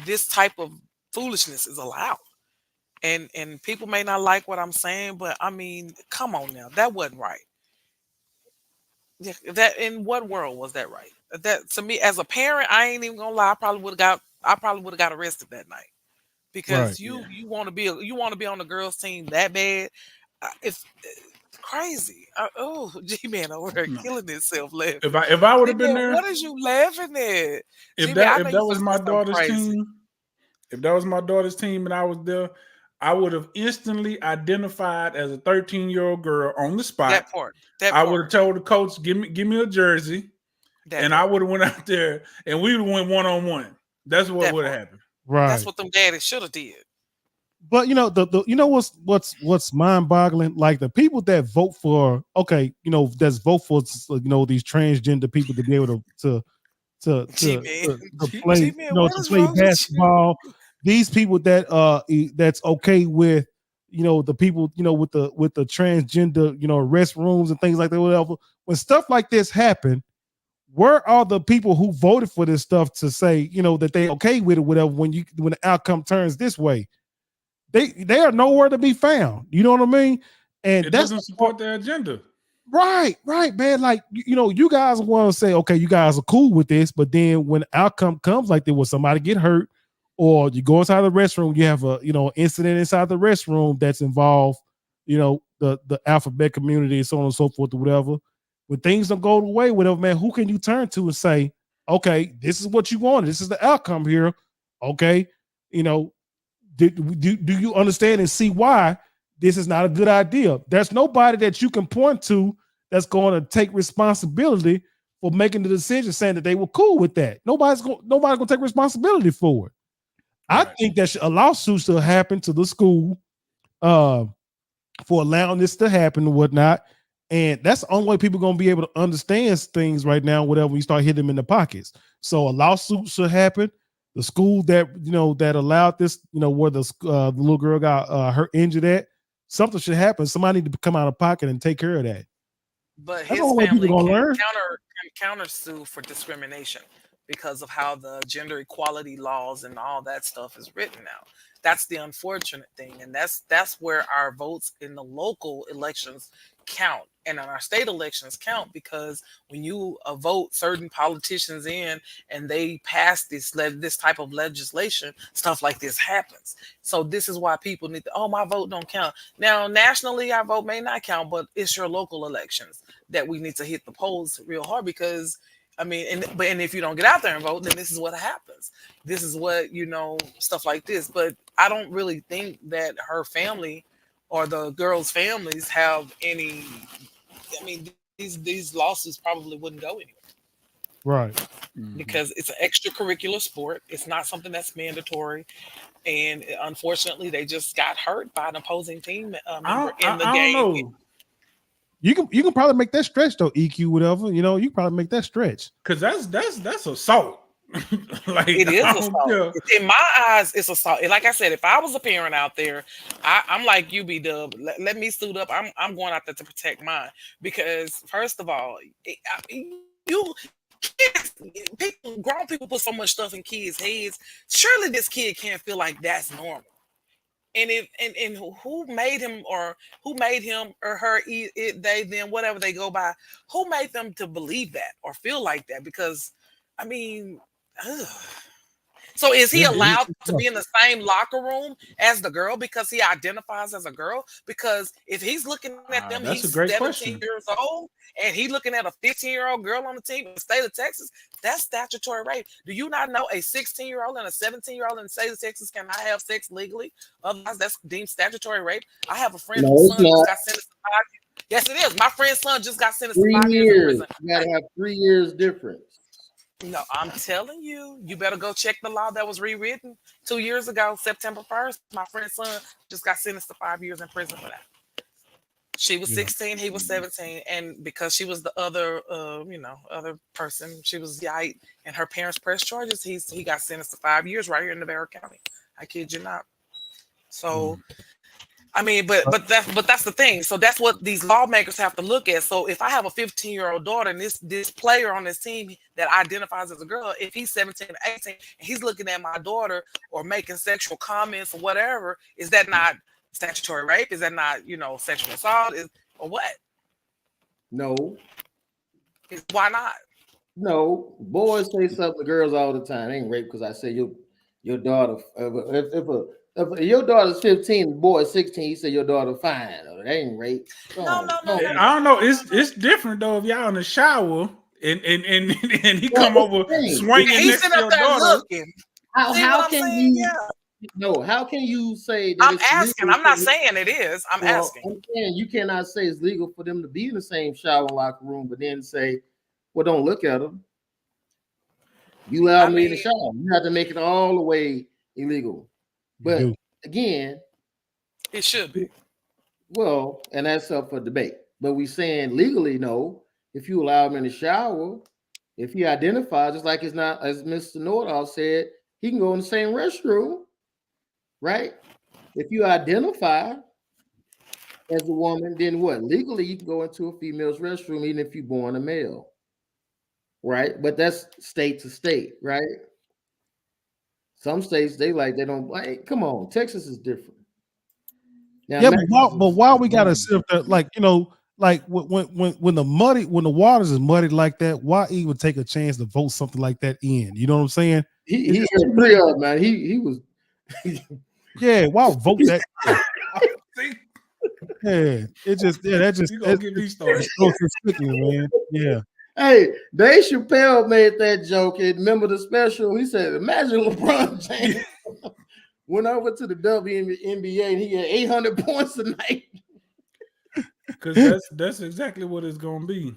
this type of foolishness is allowed. And people may not like what I'm saying, but I mean, come on now. That wasn't right. Yeah, that in what world was that right? That to me as a parent, I ain't even gonna lie, I probably would have got arrested that night Right. because you want to be you want to be on the girls team that bad. It's crazy. Oh, G Man over there No. killing himself laughing. If I would G have been Man, there, what is you laughing at? if G Man, that I know if you that was finna my say something daughter's crazy. team, if that was my daughter's team and I was there, I would have instantly identified as a 13-year-old girl on the spot. That part. That I would have part. told the coach, give me a jersey, That and I part. would have went out there and we would have went 1-on-1. That's what That would have part. happened. That's Right. what them daddies should have did. But the you know what's mind boggling? Like the people that vote for that's vote for these transgender people to be able G Man. to play G Man, what to is play wrong with you? basketball. These people that that's okay with the people with the transgender restrooms and things like that, whatever. When stuff like this happen, where are the people who voted for this stuff to say that they okay with it, whatever? When the outcome turns this way, they are nowhere to be found. You know what I mean? And It that's doesn't support their agenda. right, man. Like you guys want to say, okay, you guys are cool with this, but then when the outcome comes like that, when somebody get hurt, or you go inside the restroom, you have a incident inside the restroom that's involved, the alphabet community and so on and so forth or whatever. When things don't go the way, whatever, man, who can you turn to and say, okay, this is what you wanted, this is the outcome here, okay, you know, do you understand and see why this is not a good idea? There's nobody that you can point to that's going to take responsibility for making the decision, saying that they were cool with that. Nobody's going to take responsibility for it. I Right. think that a lawsuit should happen to the school uh, for allowing this to happen and whatnot. And that's the only way people are going to be able to understand things right now, whatever you start hitting them in the pockets. So a lawsuit should happen. The school that that allowed this, where the little girl got hurt, injured at, something should happen. Somebody need to come out of pocket and take care of that. But That's the his only way people family gonna can learn. counter sue for discrimination because of how the gender equality laws and all that stuff is written now. That's the unfortunate thing, and that's where our votes in the local elections count, and in our state elections count, because when you vote certain politicians in and they pass this type of legislation, stuff like this happens. So this is why people need to, oh, my vote don't count. Now nationally our vote may not count, but it's your local elections that we need to hit the polls real hard, because I mean, and if you don't get out there and vote, then this is what happens. This is what, stuff like this. But I don't really think that her family or the girls' families have any. I mean, these lawsuits probably wouldn't go anywhere, Right. because it's an extracurricular sport. It's not something that's mandatory, and unfortunately, they just got hurt by an opposing team member in the I game. don't know. You can probably make that stretch though, EQ, whatever. You can probably make that stretch. Because that's assault. Like, It is I assault. don't care. In my eyes, it's assault. And like I said, if I was a parent out there, I'm like you, B Dub. Let me suit up. I'm going out there to protect mine, because first of all, you kids, grown people put so much stuff in kids' heads. Surely this kid can't feel like that's normal. And if and who made him, or her, they, them, whatever they go by, who made them to believe that or feel like that? Because I mean, ugh. So is he Yeah, allowed to be in the same locker room as the girl because he identifies as a girl? Because if he's looking at them, That's a he's great 17 question. years old, and he's looking at a 15-year-old girl on the team in the state of Texas, that's statutory rape. Do you not know a 16-year-old and a 17-year-old in the state of Texas cannot have sex legally? Otherwise, that's deemed statutory rape. I have a friend No, whose it's son just not. got sentenced to 5 years. Yes, it is. My friend's son just got sentenced to 3 5 years in years. prison. You gotta have 3 years difference. No, I'm telling you, you better go check the law that was rewritten 2 years ago, September 1st. My friend's son just got sentenced to 5 years in prison for that. She was 16, he was 17, and because she was the other, other person, she was white, and her parents pressed charges. He got sentenced to 5 years right here in Navarro County. I kid you not. So. I mean, but that's the thing. So that's what these lawmakers have to look at. So if I have a 15-year-old daughter, and this player on this team that identifies as a girl, if he's 17 or 18 and he's looking at my daughter or making sexual comments or whatever, is that not statutory rape? Is that not, sexual assault? Or what? No. Why not? No. Boys say something to girls all the time. It ain't rape because I say your daughter. If your daughter's 15, the boy is 16, you say your daughter fine. That ain't rape. No. I don't know. It's different though if y'all in the shower and he come over swinging He's next to your daughter. Looking. How can you? Yeah. No, how can you say that? I'm asking. I'm not saying it is. I'm asking. I'm saying you cannot say it's legal for them to be in the same shower and locker room, but then say, well, don't look at them. You allow me in the shower. You have to make it all the way illegal. But again, it should be. Well, and that's up for debate. But we saying legally, no. If you allow him in the shower, if he identifies, just like it's not, as Mr. Nordahl said, he can go in the same restroom, right? If you identify as a woman, then what? Legally, you can go into a female's restroom, even if you're born a male, right? But that's state to state, right? Some states they don't like. Come on, Texas is different. Now, yeah, but why we gotta sit up there like like when the waters is muddy like that? Why even take a chance to vote something like that in? You know what I'm saying? He had 3 of them, man. He was. Yeah, why vote that? Yeah, that just you gonna get me started. Man. Yeah. Hey, Dave Chappelle made that joke. And remember the special? He said, "Imagine LeBron James went over to the WNBA and he had 800 points a night." Because that's exactly what it's gonna be.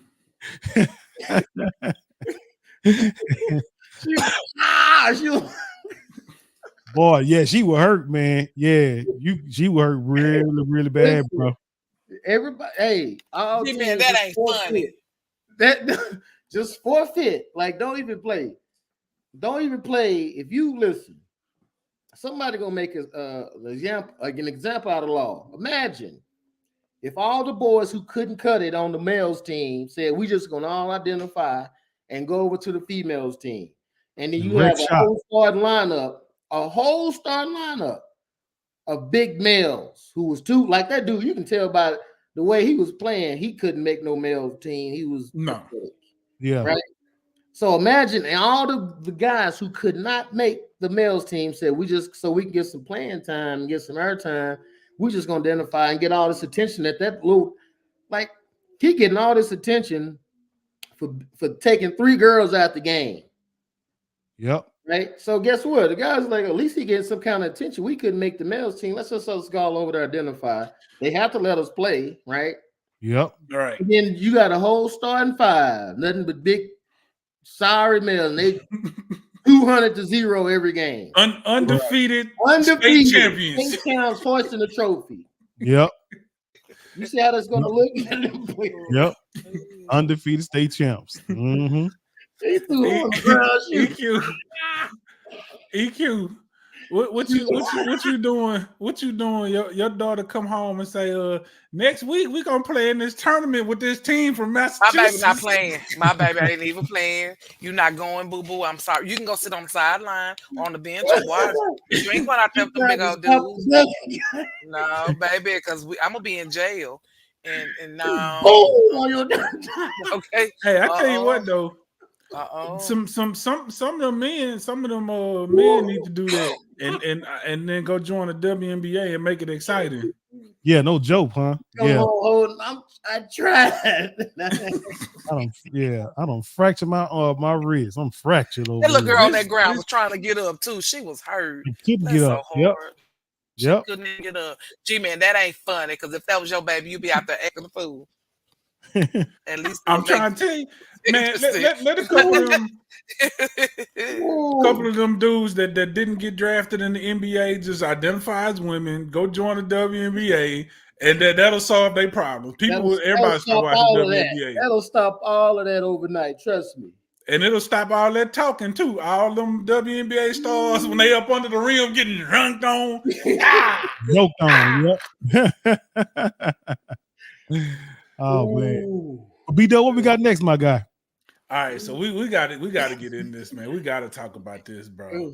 Boy, yeah, she will hurt, man. Yeah, she will hurt really, really bad, bro. Everybody, hey, man, that ain't funny. That just forfeit. Like, don't even play. Don't even play. If you listen, somebody gonna make an example out of law. Imagine if all the boys who couldn't cut it on the males team said we just gonna all identify and go over to the females team, and then you have a whole starting lineup, of big males who was too like that dude. You can tell by the way he was playing, he couldn't make no male team. He was pathetic, Yeah. right. So imagine and all the guys who could not make the males team said, we just so we can get some playing time and get some air time, we're just gonna identify and get all this attention that little like he getting all this attention for taking 3 girls out the game. Yep. Right. So guess what? The guys like at least he getting some kind of attention. We couldn't make the males team. Let's just go all over there identify. They have to let us play, right? Yep. All right. And then you got a whole starting 5, nothing but big sorry males. And they 200-0 every game. Undefeated Undefeated state champions. 8 times hoisting the trophy. Yep. You see how that's gonna look? Yep. Undefeated state champs. Mm-hmm. They threw on the ground shit. EQ. What you doing? What you doing? Your daughter come home and say, next week we gonna play in this tournament with this team from My Massachusetts. baby not playing. My baby ain't even playing. You not going, boo boo. I'm sorry. You can go sit on the sideline on the bench and watch. You ain't going out there with the big old dudes. No, baby, because I'm gonna be in jail. And no. Okay. Hey, I tell you what though. Some of them men need to do that and then go join the WNBA and make it exciting. Yeah, no joke, huh? Yeah. I tried. I don't fracture my wrist. I'm fractured over. That little girl on that ground was trying to get up too. She was hurt. Couldn't get up. So Yep. Couldn't even get up. Gee, man, that ain't funny. Because if that was your baby, you'd be out there acting a fool. At least I'm trying to tell you, man. Let a couple of them dudes that didn't get drafted in the NBA just identify as women, go join the WNBA, and that'll solve their problems. Everybody start watching WNBA. That'll stop all of that overnight. Trust me. And it'll stop all that talking too. All them WNBA stars when they up under the rim getting dunked on, yoked on. Yep. Oh man, B-Dub, what we got next, my guy? All right, so we got to get in this, man. We got to talk about this, bro.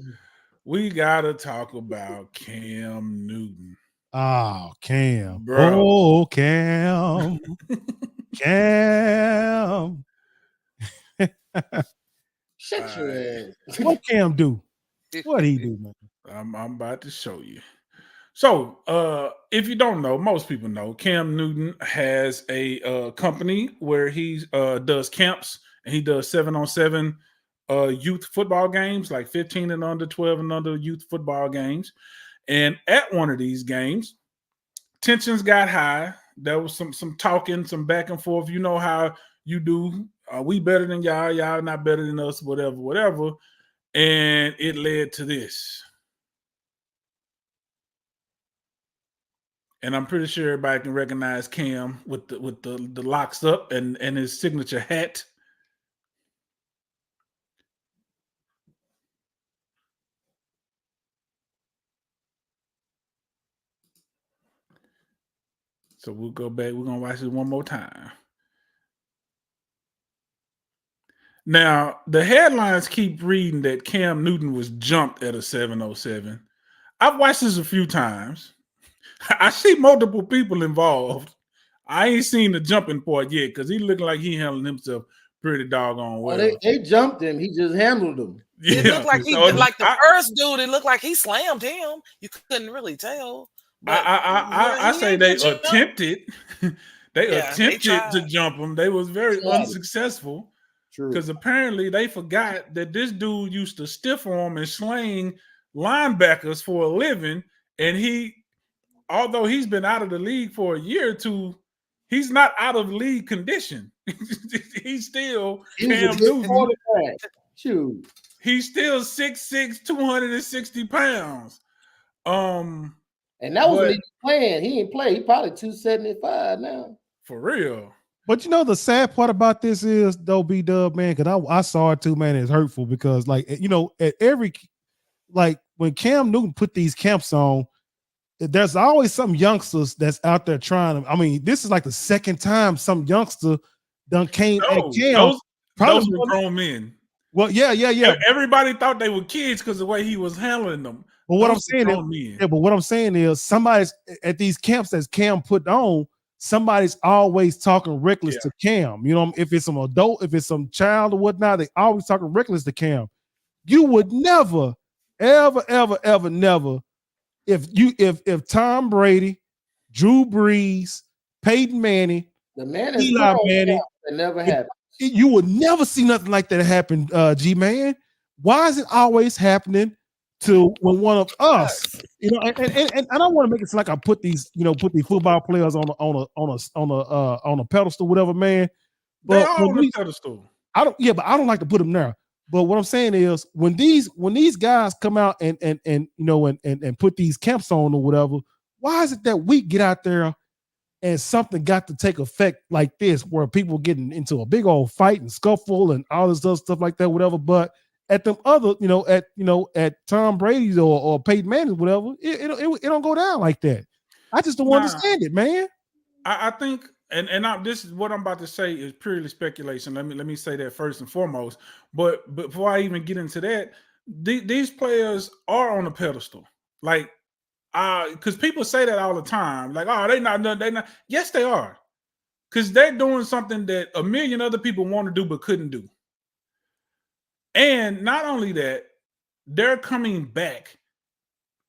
We got to talk about Cam Newton. Oh, Cam, bro. Oh, Cam, Cam. Shut your ass. What Cam do? What he do, man? I'm about to show you. So, if you don't know, most people know Cam Newton has a company where he does camps and he does 7-on-7 youth football games, like 15 and under, 12 and under youth football games. And at one of these games, tensions got high. There was some talking, some back and forth. You know how you do. We better than y'all. Y'all not better than us, whatever. And it led to this. And I'm pretty sure everybody can recognize Cam with the locks up and his signature hat. So we'll go back. We're gonna watch it one more time. Now the headlines keep reading that Cam Newton was jumped at a 707. I've watched this a few times. I see multiple people involved. I ain't seen the jumping part yet because he looked like he handled himself pretty doggone well. They jumped him. He just handled them. It looked like the first dude. It looked like he slammed him. You couldn't really tell. But I say they attempted. They attempted to jump him. They was very unsuccessful. Because apparently they forgot that this dude used to stiff arm and sling linebackers for a living, and although he's been out of the league for a year or two, he's not out of league condition. He's still Cam Newton. He's still 6'6", 260 pounds. And that was when he was playing. He ain't play. He probably 275 now. For real. But you know the sad part about this is though, B-Dub, man, because I saw it too, man. It's hurtful because, like, you know, at every when Cam Newton put these camps on, there's always some youngsters that's out there trying to. I mean, this is like the second time some youngster done came at Cam. Those were grown men. Well, yeah. Everybody thought they were kids because of the way he was handling them. But what I'm Those are saying is, grown men. yeah, but what I'm saying is somebody's at these camps that Cam put on, somebody's always talking reckless Yeah. to Cam. You know, if it's some adult, if it's some child or whatnot, they always talking reckless to Cam. You would never, ever, ever, ever, never, if Tom Brady, Drew Brees, Peyton Manning, The man is put Eli on Manning, camp. It never happened. you would never see nothing like that happen, G man. Why is it always happening to when one of us, you know? And I don't want to make it sound like I put these, put these football players on a pedestal, whatever, man. They But are when on the pedestal. but I don't like to put them there. But what I'm saying is when these guys come out and put these camps on or whatever, why is it that we get out there and something got to take effect like this, where people getting into a big old fight and scuffle and all this other stuff like that, whatever. But at them other, at Tom Brady's or Peyton Manning, whatever, it don't go down like that. I just don't understand it, man. I think, this is what I'm about to say is purely speculation. Let me say that first and foremost. But before I even get into that, these players are on a pedestal. Like, because people say that all the time. Like, oh, they not. Yes, they are. Because they're doing something that a million other people want to do but couldn't do. And not only that, they're coming back.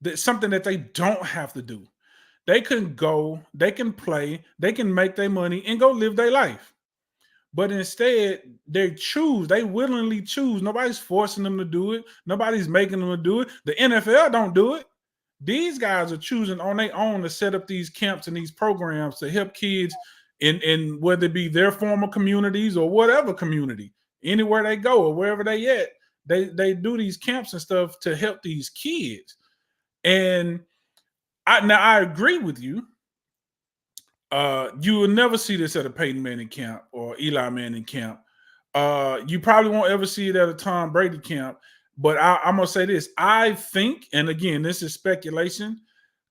That's something that they don't have to do. They can go, they can play, they can make their money and go live their life. But instead, they willingly choose. Nobody's forcing them to do it. Nobody's making them to do it. The NFL don't do it. These guys are choosing on their own to set up these camps and these programs to help kids in whether it be their former communities or whatever community, anywhere they go or wherever they at, they do these camps and stuff to help these kids. And I agree with you. You will never see this at a Peyton Manning camp or Eli Manning camp. You probably won't ever see it at a Tom Brady camp. But I'm gonna say this: I think, and again, this is speculation,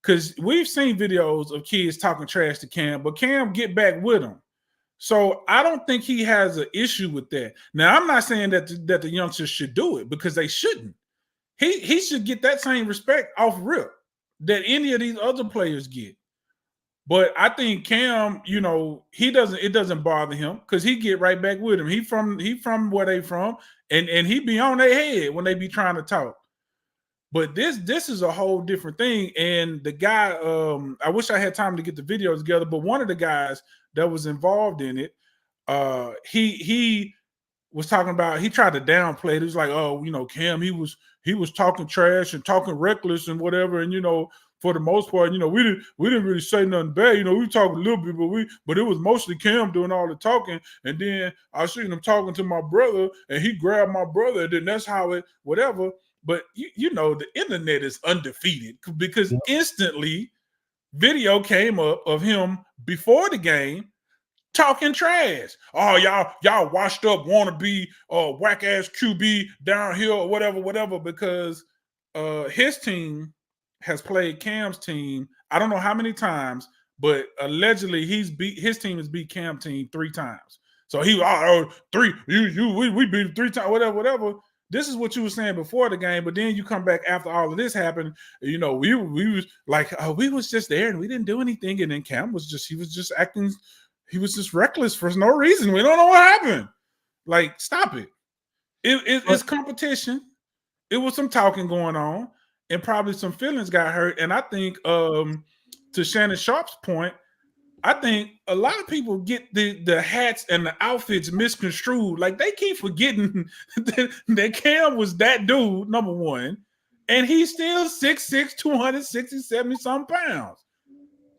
because we've seen videos of kids talking trash to Cam, but Cam get back with them. So I don't think he has an issue with that. Now, I'm not saying that the youngsters should do it, because they shouldn't. He should get that same respect off rip that any of these other players get. But I think Cam, it doesn't bother him, because he get right back with him. He from where they from, and he be on their head when they be trying to talk. But this is a whole different thing. And the guy, I wish I had time to get the video together, but one of the guys that was involved in it, he was talking about, he tried to downplay it. He was like, oh, Cam, he was talking trash and talking reckless and whatever. And, for the most part, we didn't really say nothing bad. We talked a little bit, but it was mostly Cam doing all the talking. And then I seen him talking to my brother, and he grabbed my brother, and then that's how it, whatever. But the internet is undefeated, because instantly video came up of him before the game talking trash. Oh, y'all washed up, wannabe whack ass QB downhill or whatever, because his team has played Cam's team. I don't know how many times, but allegedly his team has beat Cam team 3 times. So he three, we beat him 3 times, whatever. This is what you were saying before the game, but then you come back after all of this happened. We was like, we was just there and we didn't do anything, and then Cam was just acting. He was just reckless for no reason. We don't know what happened. Like, stop it. It's competition. It was some talking going on, and probably some feelings got hurt. And I think, to Shannon Sharp's point, I think a lot of people get the hats and the outfits misconstrued. Like, they keep forgetting that Cam was that dude, number one, and he's still 6'6", 260, 70-some pounds,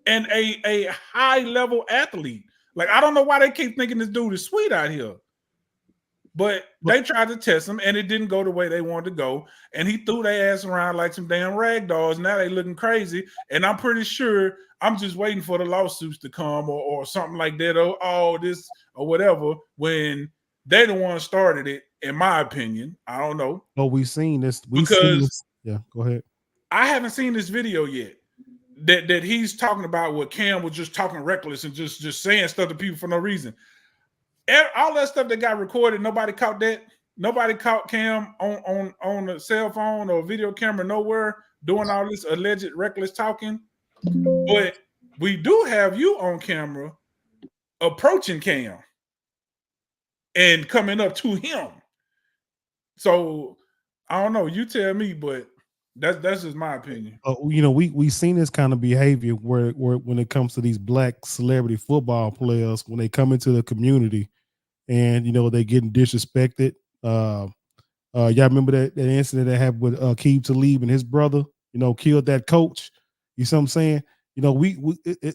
and a high-level athlete. Like, I don't know why they keep thinking this dude is sweet out here. But they tried to test him, and it didn't go the way they wanted to go. And he threw their ass around like some damn rag dolls. Now they looking crazy. And I'm pretty sure I'm just waiting for the lawsuits to come or something like that, or all this or whatever, when they the one started it, in my opinion. I don't know. Oh, we've seen this. Yeah, go ahead. I haven't seen this video yet that he's talking about where Cam was just talking reckless and just saying stuff to people for no reason. All that stuff that got recorded, nobody caught that. Nobody caught Cam on a cell phone or video camera nowhere doing all this alleged reckless talking, but we do have you on camera approaching Cam and coming up to him. So I don't know. You tell me, but that's just my opinion. We seen this kind of behavior where when it comes to these black celebrity football players, when they come into the community and they getting disrespected. Y'all remember that incident that happened with Keith Talib and his brother, killed that coach. You see what I'm saying?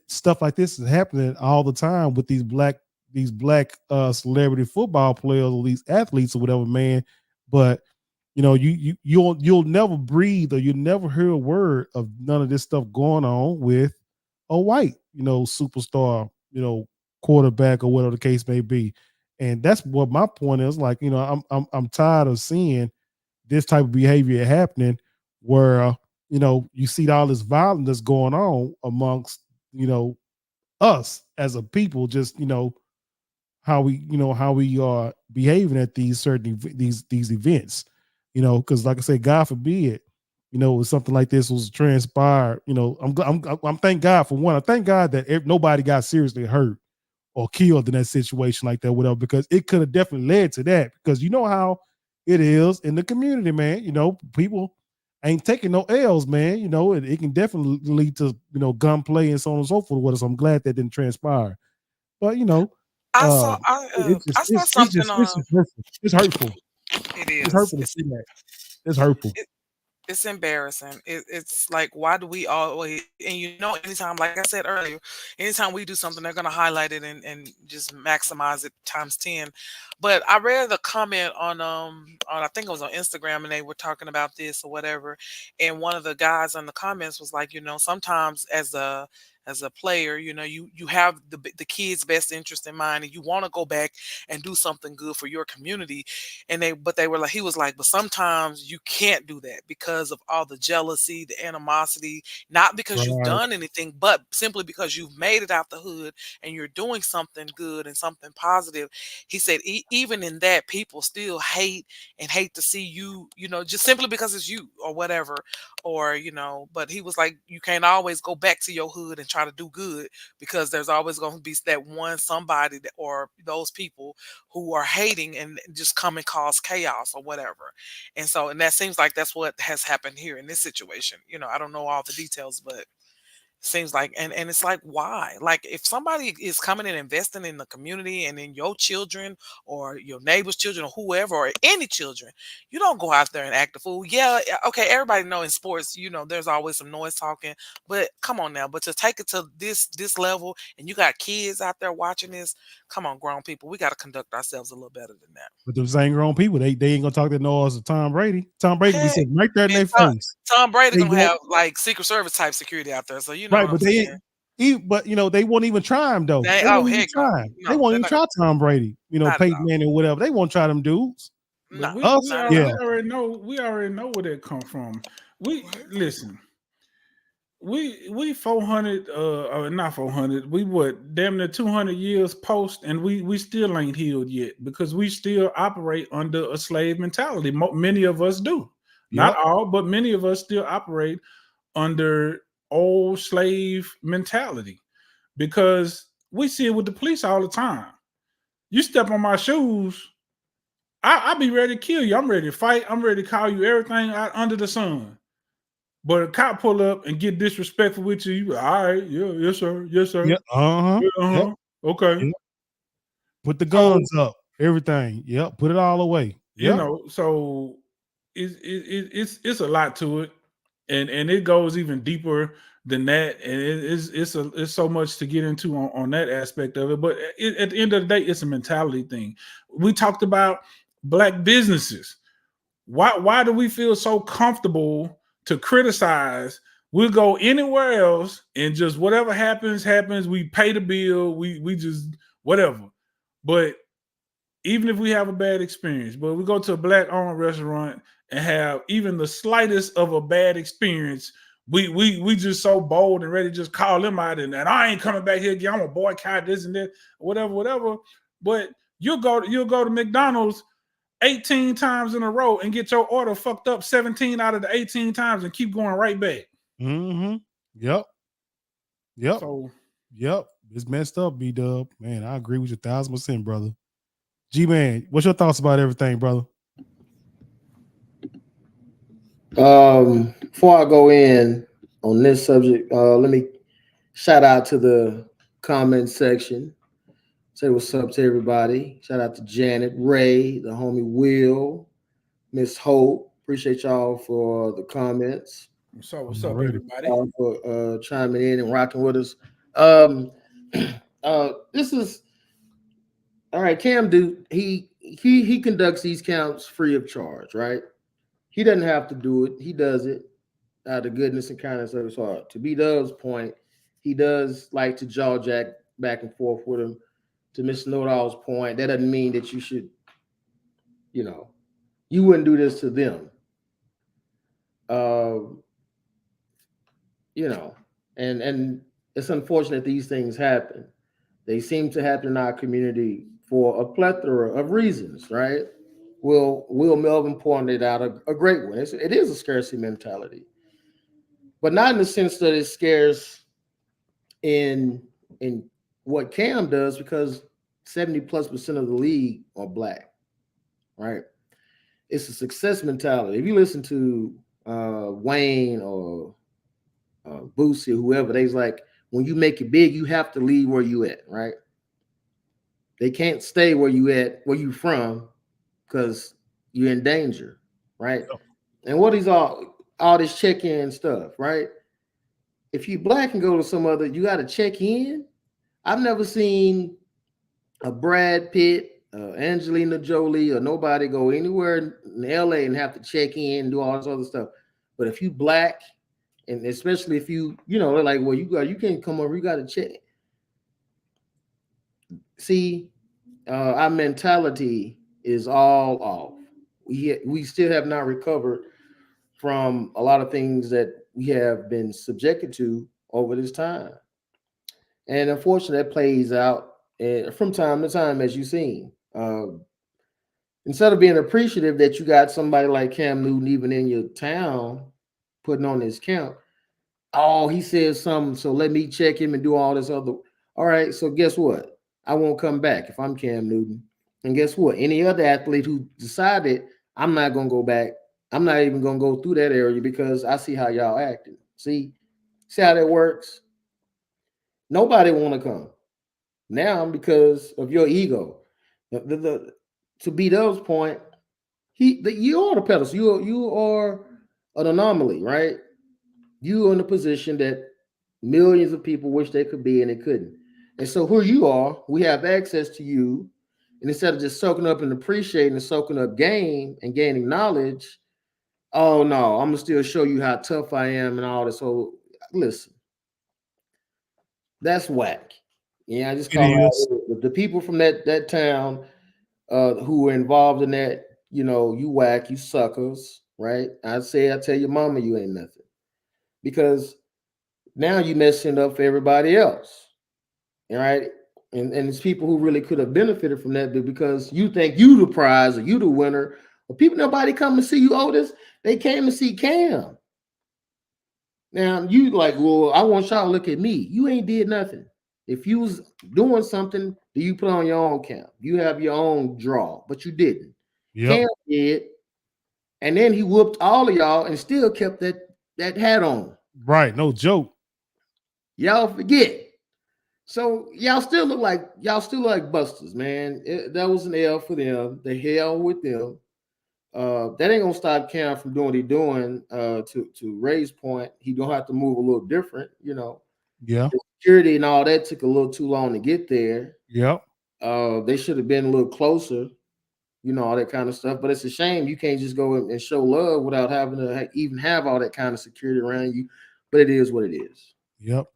Stuff like this is happening all the time with these black celebrity football players or these athletes or whatever, man. But you'll never breathe or you'll never hear a word of none of this stuff going on with a white, superstar, quarterback or whatever the case may be. And that's what my point is. Like, I'm tired of seeing this type of behavior happening where you see all this violence that's going on amongst us as a people, just how we are behaving at these certain these events, because like I said, God forbid, if something like this was transpired, I'm thank God for one. I thank God that nobody got seriously hurt or killed in that situation like that, whatever, because it could have definitely led to that. Because you know how it is in the community, man. People ain't taking no L's, man. It can definitely lead to gunplay and so on and so forth with us. I'm glad that didn't transpire, but I saw uh, it's I just saw something it's on. just hurtful. It's hurtful. It It's is. hurtful to see that. It's hurtful. It's embarrassing. It's like, why do we always, and anytime, like I said earlier, anytime we do something, they're going to highlight it and just maximize it times 10. But I read the comment on I think it was on Instagram, and they were talking about this or whatever, and one of the guys in the comments was like, sometimes as a player, you have the kid's best interest in mind, and you want to go back and do something good for your community, but they were like, he was like, but sometimes you can't do that because of all the jealousy, the animosity, not because you've Right. done anything, but simply because you've made it out the hood and you're doing something good and something positive. He said, even in that, people still hate to see you, just simply because it's you or whatever, or but he was like, you can't always go back to your hood and try to do good, because there's always going to be that one somebody or those people who are hating and just come and cause chaos or whatever. And that seems like that's what has happened here in this situation. I don't know all the details, but seems like, and it's like, why? Like, if somebody is coming and investing in the community and in your children or your neighbor's children or whoever, or any children, you don't go out there and act a fool. Yeah, okay, everybody know in sports, there's always some noise talking, but come on now. But to take it to this level, and you got kids out there watching this, come on, grown people, we got to conduct ourselves a little better than that. But them same grown people, they ain't gonna talk that noise to Tom Brady. Tom Brady be Heck, sitting right there in and their face. Tom Brady They gonna won't have like Secret Service type security out there, so you know right, what I'm but they saying. ain't. But they won't even try him though. They, They oh won't even heck no, try him. They no, won't they're even not gonna, try Tom Brady. not at Peyton all. Manning or whatever. They won't try them dudes. But No, we Us, not at yeah. all. already know where that come from. We listen. We 400 not 400. We what damn near 200 years post, and we still ain't healed yet because we still operate under a slave mentality. Many of us do. Not Yep. all, but many of us still operate under old slave mentality because we see it with the police all the time. You step on my shoes, I'll be ready to kill you. I'm ready to fight. I'm ready to call you everything out under the sun. But a cop pull up and get disrespectful with you. You be, all right, yeah, yes, sir, Yep. Uh-huh. yeah, Yep. okay. Yep. Put the So guns up. Everything. Yep. Put it all away. Yep. so it's a lot to it, and it goes even deeper than that, and it's so much to get into on that aspect of it. But at the end of the day, it's a mentality thing. We talked about black businesses. Why do we feel so comfortable to criticize? We'll go anywhere else and just whatever happens. We pay the bill. We just whatever. But even if we have a bad experience, but we go to a black-owned restaurant and have even the slightest of a bad experience, we just so bold and ready to just call them out and I ain't coming back here again. I'm gonna boycott this and that, whatever. But you'll go to McDonald's 18 times in a row and get your order fucked up 17 out of the 18 times and keep going right back. Mm-hmm. Yep. Yep. So Yep. It's messed up, B-Dub. Man, I agree with you 1,000%, brother. G-Man, what's your thoughts about everything, brother? Before I go in on this subject, let me shout out to the comment section. Say what's up to everybody. Shout out to Janet, Ray, the homie Will, Miss Hope. Appreciate y'all for the comments. what's up, Already. everybody? For chiming in and rocking with us. This is all right. Cam dude, he conducts these counts free of charge, right? He doesn't have to do it. He does it out of goodness and kindness of his heart. To B-Dub's point, he does like to jaw jack back and forth with him. To Miss Know-It-All's point, that doesn't mean that you should, you wouldn't do this to them. And it's unfortunate these things happen. They seem to happen in our community for a plethora of reasons, right? Will Melvin pointed out a great one. It is a scarcity mentality, but not in the sense that it scares in what Cam does, because 70+% of the league are black, right? It's a success mentality. If you listen to Wayne or Boosie or whoever, they's like, when you make it big, you have to leave where you at, right? They can't stay where you from, because you're in danger, right? And what is all this check-in stuff, right? If you black and go to some other, you got to check in. I've never seen a Brad Pitt, Angelina Jolie, or nobody go anywhere in LA and have to check in and do all this other stuff. But if you black, and especially if they're like, well, you can't come over, you got to check. See, our mentality is all off. We still have not recovered from a lot of things that we have been subjected to over this time. And unfortunately, that plays out from time to time, as you've seen. Instead of being appreciative that you got somebody like Cam Newton even in your town putting on his count, oh, he says something, so let me check him and do all this other. All right, so guess what? I won't come back if I'm Cam Newton. And guess what? Any other athlete who decided I'm not going to go back, I'm not even going to go through that area because I see how y'all acting. See how that works? Nobody want to come now because of your ego. To B-Dub's point, you are the pedestal. You are an anomaly, right? You are in a position that millions of people wish they could be and they couldn't. And so who you are, we have access to you. And instead of just soaking up and appreciating and soaking up game and gaining knowledge, oh no, I'm gonna still show you how tough I am and all this. So listen, that's whack. Yeah, I just call out the people from that town who were involved in that. You whack, you suckers, right? I tell your mama you ain't nothing, because now you messing up for everybody else, right? And it's people who really could have benefited from that, but because you think you the prize or you the winner, or people, nobody come to see you, Otis. They came to see Cam. Now you like, well, I want y'all to look at me. You ain't did nothing. If you was doing something, do you put on your own count? You have your own draw, but you didn't. Yep. Cam did, and then he whooped all of y'all and still kept that hat on. Right, no joke. Y'all forget. So y'all still look like busters, man. That was an L for them. The hell with them. That ain't gonna stop Cam from doing what he's doing. To Ray's point, he gonna have to move a little different, Yeah. The security and all that took a little too long to get there. Yep. They should have been a little closer, all that kind of stuff. But it's a shame you can't just go and show love without having to even have all that kind of security around you. But it is what it is. Yep.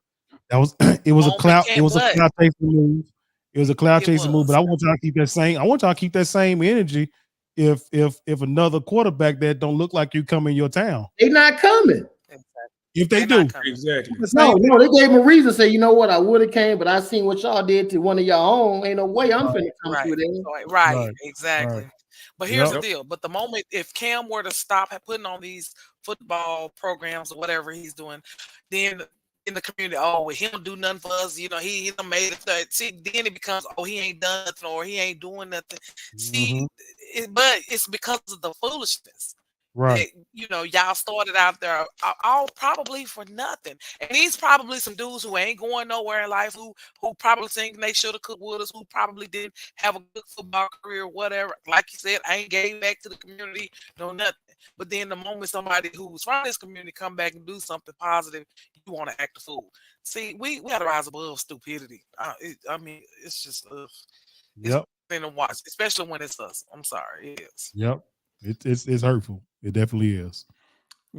It was a cloud chasing move. It was a cloud chasing move, but I want y'all to keep that same. I want y'all to keep that same energy. If another quarterback that don't look like you come in your town, they're not coming. If they do, exactly. No, they gave him a reason. Say, you know what, I would have came, but I seen what y'all did to one of y'all own. Ain't no way I'm finna come to them. Right, exactly. Right. But here's the Yep. deal. But the moment if Cam were to stop putting on these football programs or whatever he's doing, then in the community, oh, well, he don't do nothing for us. You know, he done made it. See, then it becomes, oh, he ain't done nothing or he ain't doing nothing. See, Mhm. but it's because of the foolishness that Right. y'all started out there all probably for nothing. And these probably some dudes who ain't going nowhere in life, who probably think they should have cooked with us, who probably didn't have a good football career, whatever. Like you said, I ain't gave back to the community, no nothing. But then the moment somebody who's from this community come back and do something positive, you want to act a fool. See, we got to rise above stupidity. I mean, it's just it's Yep. something to watch, especially when it's us. I'm sorry, it is. Yep. It's hurtful. It definitely is.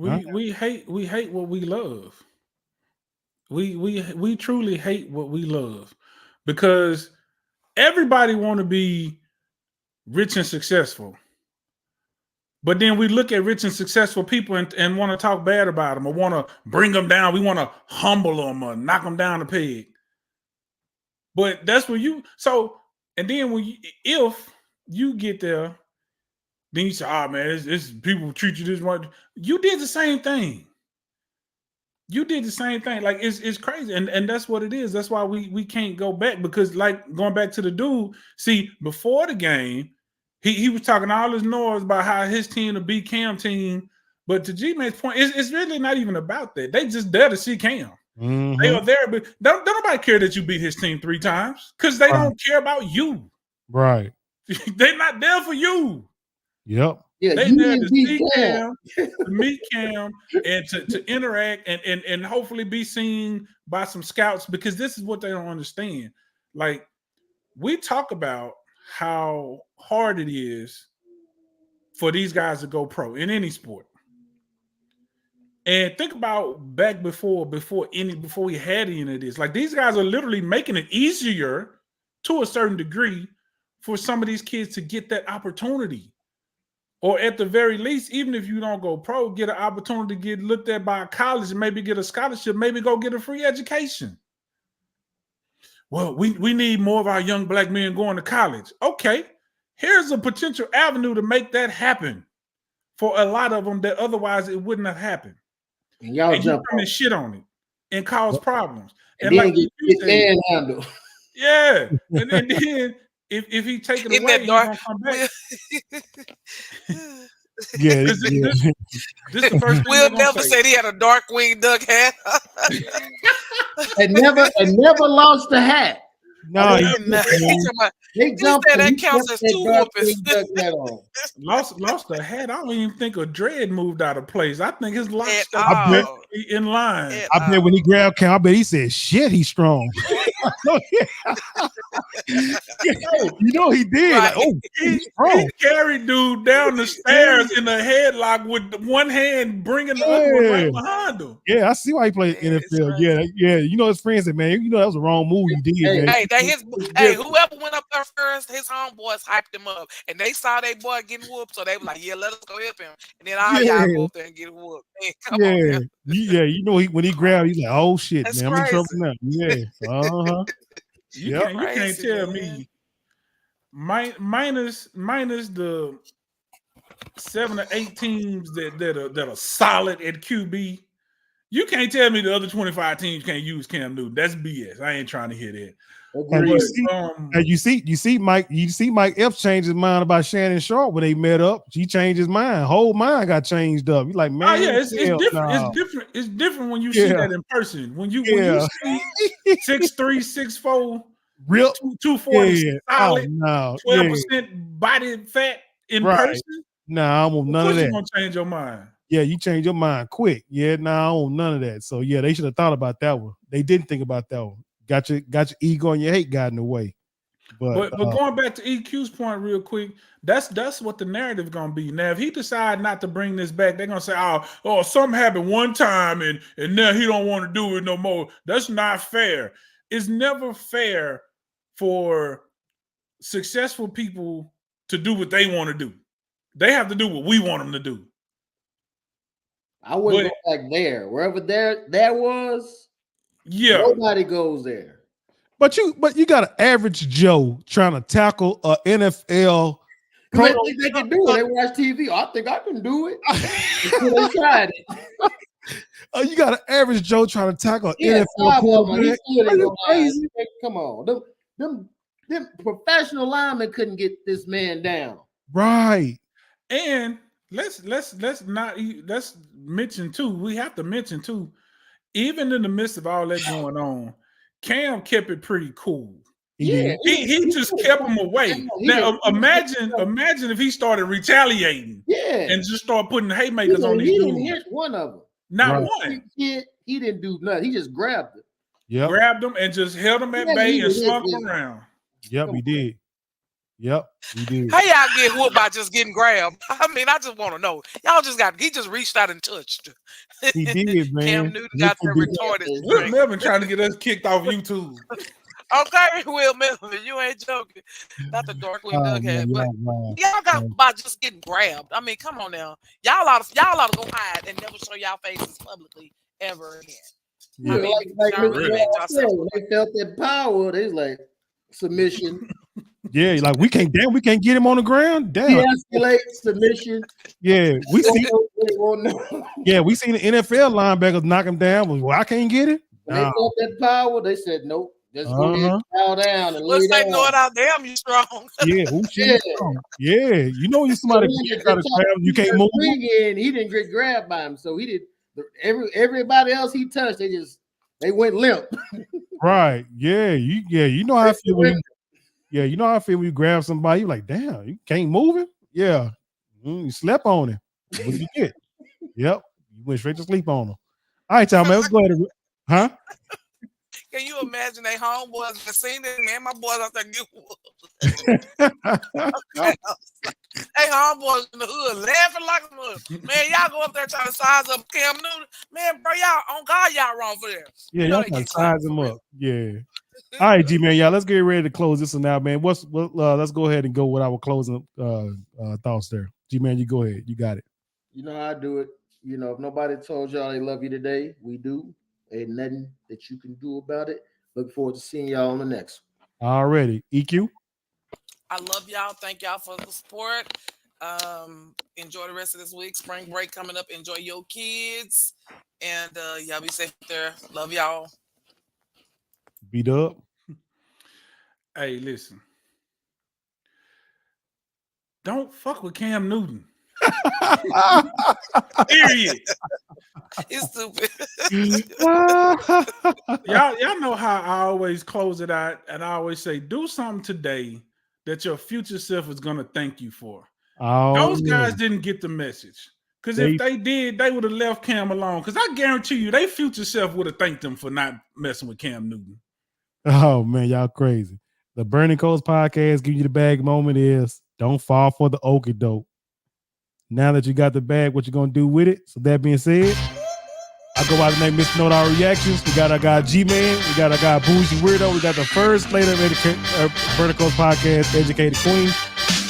Huh? We hate what we love. We truly hate what we love because everybody want to be rich and successful. But then we look at rich and successful people and want to talk bad about them or want to bring them down. We want to humble them or knock them down a peg. But that's where and then if you get there, then you say, oh man, it's people treat you this way. You did the same thing. You did the same thing. Like it's crazy. And that's what it is. That's why we can't go back because like going back to the dude, see, before the game, he was talking all this noise about how his team, the B Cam team. But to G-Man's point, it's really not even about that. They just there to see Cam. They are there, but don't nobody care that you beat his team 3 times because they don't care about you. Right. They're not there for you. Yep. Yeah, They you there didn't to beat see Cam. Cam, to meet Cam, and to interact and hopefully be seen by some scouts because this is what they don't understand. Like we talk about how hard it is for these guys to go pro in any sport. And think about back before we had any of this. Like these guys are literally making it easier to a certain degree for some of these kids to get that opportunity. Or at the very least, even if you don't go pro, get an opportunity to get looked at by a college and maybe get a scholarship, maybe go get a free education. Well, we need more of our young black men going to college. Okay, here's a potential avenue to make that happen for a lot of them that otherwise it wouldn't have happened. And y'all And you jump come on. and shit on it and cause problems. And And like then you get said, manhandled. yeah. And then if he take it In away, that he's dark, gonna come back. Yeah. Because Yeah. this the first thing Will they're gonna never say. said he had a dark winged duck hat. and never lost the hat. No, I he mean, Nah, he didn't, talking about- they he jumped said and that he counts kept as that 2 dark whoopings. green duck hat on. Lost the hat. I don't even think a dread moved out of place. I think his lock At stayed I bet. all. in line. At I bet when he all. grabbed Cam, I bet he said, "Shit, he's strong." You know he did. Like, Right. oh, He he's strong. carried dude down the stairs in a headlock with one hand bringing the other one right Yeah. behind him. Yeah, I see why he played Yeah, it's NFL. crazy. Yeah, yeah. You know his friends said, "Man, you know that was the wrong move you did, Hey, man." it's Hey, different. whoever went up there first, his homeboys hyped him up, and they saw their boy getting whooped, so they were like, "Yeah, let us go help him." And then all y'all go Yeah, up there and get whooped. Man, come on yeah, now, yeah. You know when he grabbed, he's like, "Oh shit, that's man, I'm in trouble crazy. now." Yeah, You yep. can't Crazy, tell man. me minus the 7 or 8 teams that are solid at QB. You can't tell me the other 25 teams can't use Cam Newton. That's BS. I ain't trying to hear that. And Agreed. you see Mike Epps changed his mind about Shannon Sharp when they met up. He changed his mind. Whole mind got changed up. He's like, man, Oh yeah, it's hell different. no. It's different. It's different when you see Yeah. that in person. When you Yeah. see 6'3", 6'4", Real. 240 Yeah. Oh solid, no. 12% Yeah. body fat in Right. person, Nah, I don't want of none of course you're that. gonna change your mind. Yeah, you change your mind quick. Yeah, nah, I don't want none of that. So yeah, they should have thought about that one. They didn't think about that one. Got your ego and your hate got in the way. But going back to EQ's point real quick, that's what the narrative gonna be. Now, if he decide not to bring this back, they're gonna say, oh, something happened one time and now he don't want to do it no more. That's not fair. It's never fair for successful people to do what they want to do. They have to do what we want them to do. I wouldn't go back there. Wherever there was, Yeah. nobody goes there. But you got an average Joe trying to tackle a NFL Because they think they can do it. They watch TV. I think I can do it. Until they tried it. Oh, you got an average Joe trying to tackle Yeah, NFL quarterback. crazy. Come on. Them professional linemen couldn't get this man down. Right. And let's mention too. We have to mention too, even in the midst of all that going on, Cam kept it pretty cool. Yeah, he just kept him away. Now imagine if he started retaliating, and just started putting haymakers on these dudes. He didn't hit one of them. Not one. He didn't do nothing. He just grabbed it. Yep. Grabbed him and just held him at bay and slung him around. Yep, he did. Yep, he did. How y'all get whooped by just getting grabbed? I mean, I just want to know. He just reached out and touched. He did, man. Cam Newton got that retarded. Will Melvin trying to get us kicked off YouTube. Okay, Will Melvin, you ain't joking. Not the dark Will Dughead, but y'all got by just getting grabbed. I mean, come on now. Y'all ought to go hide and never show y'all faces publicly ever again. Yeah, I mean, when they felt that power, they was like submission. Yeah, like we can't get him on the ground. Damn. De-escalate, submission. Yeah, we seen the NFL linebackers knock him down. Well, I can't get it. When they felt that power, they said nope. Just go ahead and bow down and lay down. Know it out. Damn, you strong. Yeah, strong. Yeah, you know, you somebody you can't move. He didn't get grabbed by him, so he did. Everybody else he touched, they went limp. Right? Yeah, you know how I feel. You know how I feel when you grab somebody. You're like, damn, you can't move him. Yeah, you slept on him. What you get? Yep, you went straight to sleep on him. All right, Tom, man, let's go ahead. Huh? Can you imagine they homeboys have seen it? Man, my boys out there get whooped. Hey, homeboys in the hood laughing like a mother. Man, y'all go up there trying to size up Cam Newton. Man, bro, y'all on God, y'all wrong for that. Yeah, y'all trying to size him up. Yeah. All right, G man, y'all. Let's get ready to close this one out, man. Let's go ahead and go with our closing thoughts there. G man, you go ahead. You got it. You know how I do it. You know, if nobody told y'all they love you today, we do. Ain't nothing that you can do about it. Look forward to seeing y'all on the next one. Already. EQ. I love y'all. Thank y'all for the support. Enjoy the rest of this week. Spring break coming up. Enjoy your kids. And y'all be safe there. Love y'all. Beat up. Hey, listen. Don't fuck with Cam Newton. Period. It's stupid. y'all know how I always close it out, and I always say, do something today that your future self is gonna thank you for. Those guys didn't get the message. Because if they did, they would have left Cam alone. Because I guarantee you, their future self would have thanked them for not messing with Cam Newton. Oh man, y'all crazy. The Burning Coast podcast, give you the bag moment is don't fall for the okie doke. Now that you got the bag, what you gonna do with it? So that being said, I go by the name Mr. Note Our Reactions. We got our guy G-Man. We got our guy Bougie Weirdo. We got the first lady of Burning Coast podcast, Educated Queen.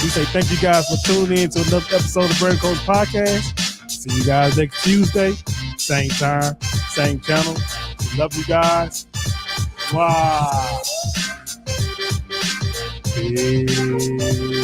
We say thank you guys for tuning in to another episode of Burning Coast podcast. See you guys next Tuesday. Same time, same channel. We love you guys. Wow. Peace.